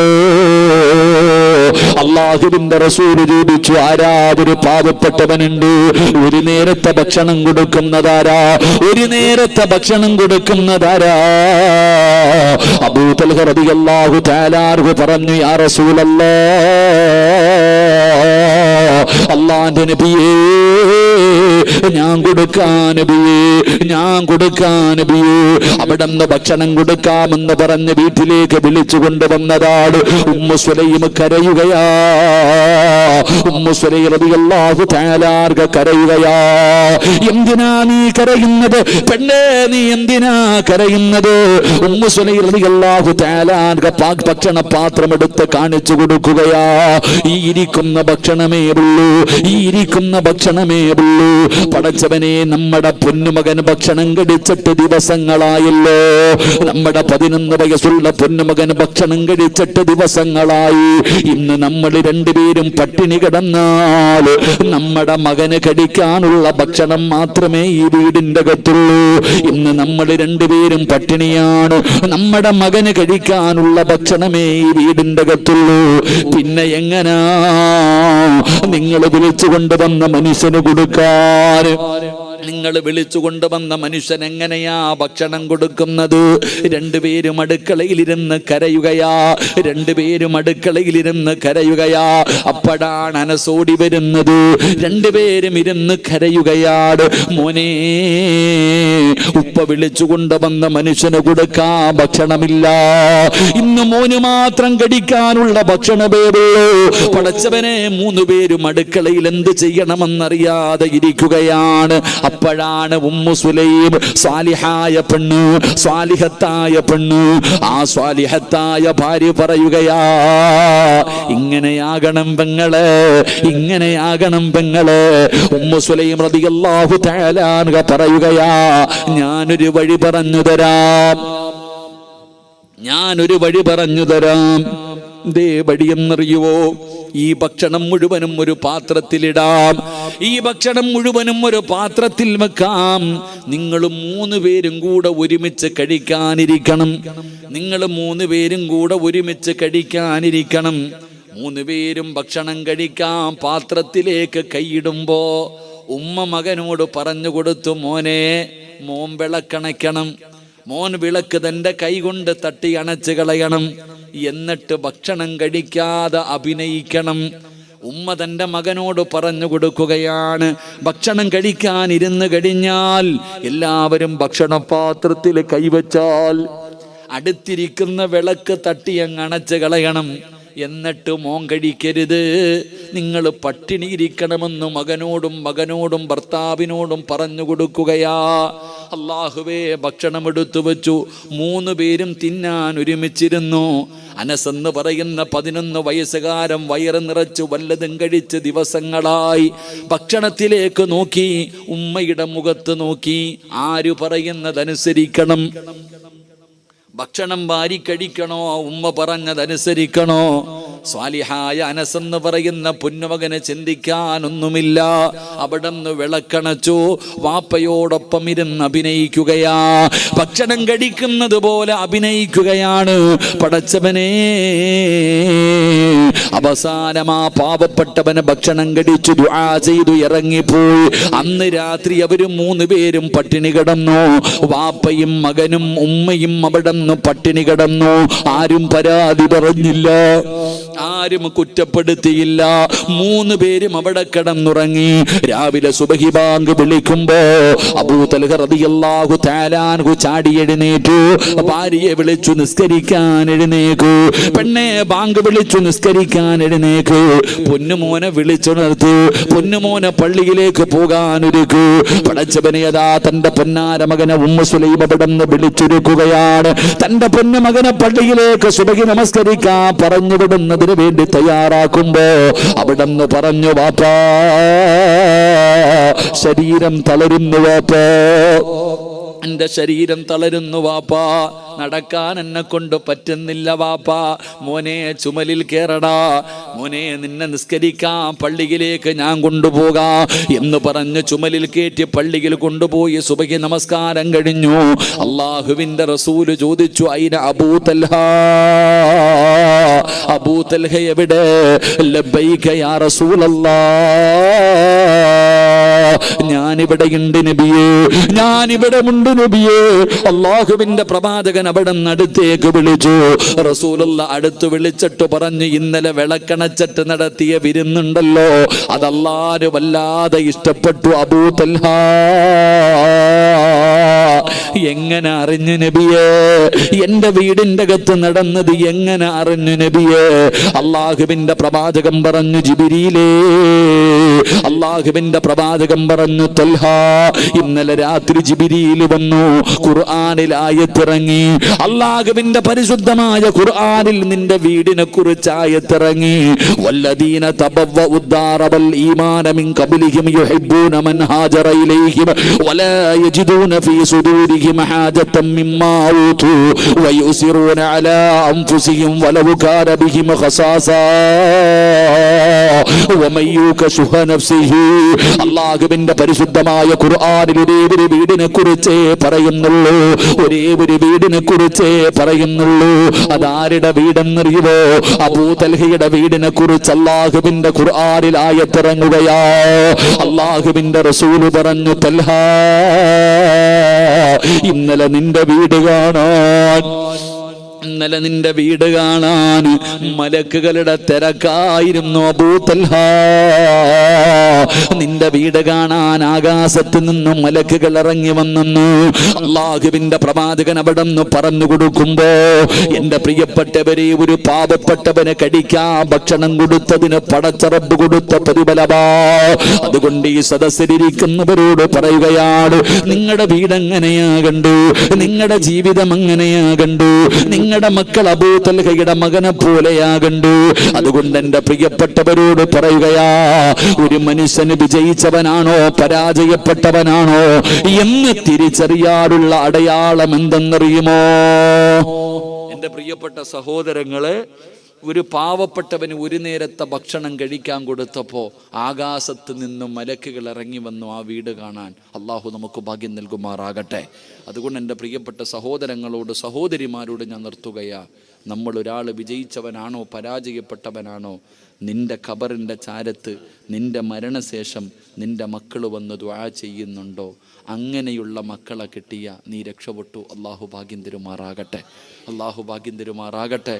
Speaker 1: അല്ലാഹുവിന്റെ റസൂൽ ചോദിച്ചു, ആരാ ഒരു പാവപ്പെട്ടവനുണ്ട്, ഒരു നേരത്തെ ഭക്ഷണം കൊടുക്കുന്നതാരാ, ഒരു നേരത്തെ ഭക്ഷണം കൊടുക്കുന്നതാരാ? അബൂ തൽഹ റളിയല്ലാഹു തആല അൻഹു പറഞ്ഞു, യാ റസൂലല്ലാഹ്, അല്ലാഹുവിന്റെ നബിയേ, ഞാൻ കൊടുക്കാൻ നബിയേ, ഞാൻ കൊടുക്കാൻ നബിയേ. അവിടുന്ന് ഭക്ഷണം കൊടുക്കാമെന്ന് പറഞ്ഞ് വീട്ടിലേക്ക് വിളിച്ചു കൊണ്ടുവന്നതാണ്. Ummu Sulaim കരയുകയാ. ഉമ്മു സുലൈം റളിയല്ലാഹു തആല അൻഹ കരയുകയാ. എന്തിനാ നീ കരയുന്നത് പെണ്ണേ, നീ എന്തിനാ കരയുന്നത്? ഉമ്മു സുലൈം റളിയല്ലാഹു തആല അൻഹ ഭക്ഷണ പാത്രം എടുത്ത് കാണിച്ചു കൊടുക്കുകയാ. ഈ ഇരിക്കുന്ന ഭക്ഷണമേ ഉള്ളൂ, ഈ ഇരിക്കുന്ന ഭക്ഷണമേ ഉള്ളൂ. പടച്ചവനെ, നമ്മുടെ പൊന്നുമകൻ ഭക്ഷണം കഴിച്ചിട്ട് ദിവസങ്ങളായല്ലോ. നമ്മുടെ 11 വയസ്സുള്ള പൊന്നുമകൻ ഭക്ഷണം കഴിച്ചിട്ട് ദിവസങ്ങളായി. ഇന്ന് നമ്മൾ രണ്ടുപേരും പട്ടിണി കിടന്നാൽ നമ്മുടെ മകന് കഴിക്കാനുള്ള ഭക്ഷണം മാത്രമേ ഈ വീടിന്റെ അകത്തുള്ളൂ. ഇന്ന് നമ്മൾ രണ്ടുപേരും പട്ടിണിയാണ്, നമ്മുടെ മകന് കഴിക്കാനുള്ള ഭക്ഷണമേ ഈ വീടിന്റെ അകത്തുള്ളൂ. പിന്നെ എങ്ങനാ നിങ്ങൾ വിളിച്ചു കൊണ്ടുവന്ന മനുഷ്യന് കൊടുക്കാൻ?
Speaker 2: നിങ്ങൾ വിളിച്ചു കൊണ്ടുവന്ന മനുഷ്യൻ എങ്ങനെയാ ഭക്ഷണം കൊടുക്കുന്നത്? രണ്ടുപേരും അടുക്കളയിലിരുന്ന് കരയുകയാ, രണ്ടുപേരും അടുക്കളയിലിരുന്ന് കരയുകയാ. അപ്പോഴാണ് അനസോടി വരുന്നത്. രണ്ടുപേരും ഇരുന്ന് കരയുകയാണ്. മോനെ, ഉപ്പ വിളിച്ചു കൊണ്ടുവന്ന മനുഷ്യന് കൊടുക്കാൻ ഭക്ഷണമില്ല, ഇന്ന് മോന് മാത്രം കടിക്കാനുള്ള ഭക്ഷണമേയുള്ളൂ. പടച്ചവനെ, 3 പേരും അടുക്കളയിൽ എന്ത് ചെയ്യണമെന്നറിയാതെ ഇരിക്കുകയാണ്. അപ്പോഴാണ് ഉമ്മു സുലൈം, സ്വാലിഹായ പെണ്ണ്, സ്വാലിഹത്തായ പെണ്ണ്, ആ സ്വാലിഹത്തായ ഭാര്യ പറയുകയാ, ഇങ്ങനെയാകണം പെങ്ങളെ, ഇങ്ങനെയാകണം പെങ്ങളെ. ഉമ്മു സുലൈം റളിയല്ലാഹു തആല അൻഹ പറയുകയാ, ഞാനൊരു വഴി പറഞ്ഞു തരാം, ഞാനൊരു വഴി പറഞ്ഞു തരാം. ദേ വഴിയെന്നറിയുവോ? ഈ ഭക്ഷണം മുഴുവനും ഒരു പാത്രത്തിലിടാം, ഈ ഭക്ഷണം മുഴുവനും ഒരു പാത്രത്തിൽ വെക്കാം. നിങ്ങൾ 3 പേരും കൂടെ ഒരുമിച്ച് കഴിക്കാനിരിക്കണം, നിങ്ങൾ 3 പേരും കൂടെ ഒരുമിച്ച് കഴിക്കാനിരിക്കണം. 3 പേരും ഭക്ഷണം കഴിക്കാൻ പാത്രത്തിലേക്ക് കൈയിടുമ്പോ ഉമ്മ മകനോട് പറഞ്ഞു കൊടുത്തു, മോനെ, മോൻ വിളക്കണയ്ക്കണം, മോൻ വിളക്ക് തൻ്റെ കൈ കൊണ്ട് തട്ടി അണച്ച് കളയണം, എന്നിട്ട് ഭക്ഷണം കഴിക്കാതെ അഭിനയിക്കണം. ഉമ്മ തൻ്റെ മകനോട് പറഞ്ഞു കൊടുക്കുകയാണ്, ഭക്ഷണം കഴിക്കാൻ ഇരുന്ന് കഴിഞ്ഞാൽ എല്ലാവരും ഭക്ഷണപാത്രത്തിൽ കൈവച്ചാൽ അടുത്തിരിക്കുന്ന വിളക്ക് തട്ടി അങ്ങ് അണച്ച് കളയണം, എന്നിട്ട് മോൻ കഴിക്കരുത്, നിങ്ങൾ പട്ടിണിയിരിക്കണമെന്ന് മകനോടും ഭർത്താവിനോടും പറഞ്ഞു കൊടുക്കുകയാ. അല്ലാഹുവേ, ഭക്ഷണം എടുത്തു വെച്ചു. 3 പേരും തിന്നാൻ ഒരുമിച്ചിരുന്നു. അനസ് എന്ന് പറയുന്ന 11 വയസ്സുകാരൻ വയറ് നിറച്ചു വല്ലതും കഴിച്ച് ദിവസങ്ങളായി. ഭക്ഷണത്തിലേക്ക് നോക്കി, ഉമ്മയുടെ മുഖത്ത് നോക്കി, ആര് പറയുന്നതനുസരിക്കണം, ഭക്ഷണം വാരി കഴിക്കണോ, ഉമ്മ പറഞ്ഞതനുസരിക്കണോ? സ്വാലിഹായ അനസ് എന്ന് പറയുന്ന പൊന്നുമകന് ചിന്തിക്കാനൊന്നുമില്ല. അവിടുന്ന് വിളക്കണച്ചു, വാപ്പയോടൊപ്പം ഇരുന്ന് അഭിനയിക്കുകയാ, ഭക്ഷണം കഴിക്കുന്നത് പോലെ അഭിനയിക്കുകയാണ്. പടച്ചവനെ, അവസാനം ആ പാവപ്പെട്ടവന് ഭക്ഷണം കഴിച്ചു ദുആ ചെയ്തു ഇറങ്ങിപ്പോയി. അന്ന് രാത്രി അവര് 3 പേരും പട്ടിണി കിടന്നു. വാപ്പയും മകനും ഉമ്മയും അവിടെ പട്ടിണി കിടന്നു. ആരും പരാതി പറഞ്ഞില്ല, ആരും കുറ്റപ്പെടുത്തിയില്ല. 3 പേരും അവിടെ കിടന്നുറങ്ങി. രാവിലെ സുബഹി ബാങ്ക് വിളിക്കുമ്പോ അബൂ തൽഹ റളിയല്ലാഹു തആല അൻഹു ചാടി എഴുന്നേറ്റു. ഭാര്യയെ വിളിച്ചു നിസ്കരിക്കാൻ എഴുന്നേക്കു. പെണ്ണെ, ബാങ്ക് വിളിച്ചു നിസ്കരിക്കാൻ എഴുന്നേക്കു. പൊന്നുമോനെ വിളിച്ചുണർത്തു. പൊന്നുമോനെ പള്ളിയിലേക്ക് പോകാൻ ഒരുക്കു. പടച്ചവനെ, അതാ തന്റെ പൊന്നാര മകനെ ഉമ്മു സുലൈം അവിടുന്ന് വിളിച്ചൊരുക്കുകയാണ്. തന്റെ പൊന്നുമകനെ പള്ളിയിലേക്ക് സുബഹി നമസ്കരിക്കാൻ പറഞ്ഞു വിടുന്നതിന് വേണ്ടി തയ്യാറാക്കുമ്പോ അവിടുന്ന് പറഞ്ഞു, വാപ്പാ, ശരീരം തളരുന്നു വാപ്പാ, എന്റെ ശരീരം തളരുന്നു വാപ്പാ, നടക്കാൻ എന്നെ കൊണ്ട് പറ്റുന്നില്ല വാപ്പാ. മോനെ, ചുമലിൽ കേറടാ, മോനെ, നിന്നെ നിസ്കരിക്കാൻ പള്ളിയിലേക്ക് ഞാൻ കൊണ്ടുപോകാം എന്ന് പറഞ്ഞ് ചുമലിൽ കയറ്റി പള്ളിയിൽ കൊണ്ടുപോയി. സുബഹി നമസ്കാരം കഴിഞ്ഞു. അല്ലാഹുവിന്റെ റസൂല് ചോദിച്ചു, അയിന അബൂ തൽഹ, അബൂ തൽഹ എവിടെ? ലബ്ബൈക യാ റസൂലല്ലാഹ്, ഞാനിവിടെയുണ്ട് നബിയേ, ഞാനിവിടെ ഉണ്ട് നബിയേ. അല്ലാഹുവിന്റെ പ്രവാചകൻ അവിടെ അടുത്തേക്ക് വിളിച്ചു. റസൂലുള്ള അടുത്ത് വിളിച്ചിട്ട് പറഞ്ഞു, ഇന്നലെ വിളക്കണച്ചിട്ട് നടത്തിയ വിരുന്നുണ്ടല്ലോ, അതല്ലാഹു വല്ലാതെ ഇഷ്ടപ്പെട്ടു അബൂ തൽഹ. എങ്ങനെ അറിഞ്ഞു നബിയേ? എന്റെ വീടിന്റെ അകത്ത് നടന്നത് എങ്ങനെ അറിഞ്ഞു നബിയേ? അല്ലാഹുവിന്റെ പ്രവാചകൻ പറഞ്ഞു, ജിബ്രീലേ, അല്ലാഹുവിന്റെ പ്രവാചകൻ പറഞ്ഞു, തൽഹ, ഇന്നലെ രാത്രി ജിബ്രീൽ വന്നു, ഖുർആനിൽ ആയത്തിറങ്ങി. അല്ലാഹുവിന്റെ പരിശുദ്ധമായ ഖുർആനിൽ നിന്റെ വീടിനെ കുറിച്ച് ആയത്തിറങ്ങി. വല്ലദീന തബവ്വഉ الدار والإيمان من قبلهم يحبون من هاجر إليهم ولا يجدون في صدورهم حاجة مما أوتوا ويؤثرون على أنفسهم ولو كان بهم خصاصة ومن يوق شح
Speaker 1: നഫ്സിഹി. അല്ലാഹുവിന്റെ പരിശുദ്ധമായ ഖുർആനിൽ ഒരേ ഒരു വീടിനെ കുറിച്ചേ പറയുന്നുള്ളൂ, ഒരേ ഒരു വീടിനെ കുറിച്ചേ പറയുന്നുള്ളൂ. അതാരുടെ വീടെന്നറിയുമോ? അബൂ തൽഹയുടെ വീടിനെ കുറിച്ച് അല്ലാഹുവിന്റെ ഖുർആനിൽ ആയത്തിറങ്ങുകയാ. അല്ലാഹുവിന്റെ റസൂൽ പറഞ്ഞു, തൽഹ, ഇന്നലെ നിന്റെ വീട് കാണാൻ മലക്കുകളുടെ തിരക്കായിരുന്നു അബൂ തൽഹ. നിന്റെ വീട് കാണാൻ ആകാശത്ത് നിന്നും മലക്കുകൾ ഇറങ്ങി വന്നെന്ന് അല്ലാഹുവിന്റെ പ്രവാചകൻ അവിടെ നിന്ന് പറഞ്ഞു കൊടുക്കുമ്പോ, എന്റെ പ്രിയപ്പെട്ടവരെ, ഒരു പാവപ്പെട്ടവനെ കഴിക്കാൻ ഭക്ഷണം കൊടുത്തതിന് പടച്ച റബ്ബ് കൊടുത്ത പ്രതിഫലമാ. അതുകൊണ്ട് ഈ സദസ്സിലിരിക്കുന്നവരോട് പറയുകയാണ്, നിങ്ങളുടെ വീട് എങ്ങനെയാ കണ്ടു, നിങ്ങളുടെ ജീവിതം എങ്ങനെയാ കണ്ടു, നിങ്ങളുടെ മക്കൾ അബൂ തൽഹയുടെ മകനെ പോലെയാ കണ്ടു. അതുകൊണ്ട് എന്റെ പ്രിയപ്പെട്ടവരോട് പറയുകയാ, ഒരു മനുഷ്യന് വിജയിച്ചവനാണോ പരാജയപ്പെട്ടവനാണോ എന്ന് തിരിച്ചറിയാനുള്ള അടയാളം എന്തെന്നറിയുമോ? എന്റെ പ്രിയപ്പെട്ട സഹോദരങ്ങളെ, ഒരു പാവപ്പെട്ടവന് ഒരു നേരത്തെ ഭക്ഷണം കഴിക്കാൻ കൊടുത്തപ്പോൾ ആകാശത്ത് നിന്നും മലക്കുകൾ ഇറങ്ങി വന്നു ആ വീട് കാണാൻ. അള്ളാഹു നമുക്ക് ഭാഗ്യം നൽകുമാറാകട്ടെ. അതുകൊണ്ട് എൻ്റെ പ്രിയപ്പെട്ട സഹോദരങ്ങളോട്, സഹോദരിമാരോട് ഞാൻ നിർത്തുകയാ, നമ്മൾ ഒരാൾ വിജയിച്ചവനാണോ പരാജയപ്പെട്ടവനാണോ, നിന്റെ ഖബറിൻ്റെ ചാരത്ത് നിന്റെ മരണശേഷം നിന്റെ മക്കൾ വന്ന് ദുആ ചെയ്യുന്നുണ്ടോ? അങ്ങനെയുള്ള മക്കളെ കിട്ടിയ നീ രക്ഷപ്പെട്ടു. അള്ളാഹു ഭാഗ്യം തരുമാറാകട്ടെ, അള്ളാഹു ഭാഗ്യം തരുമാറാകട്ടെ.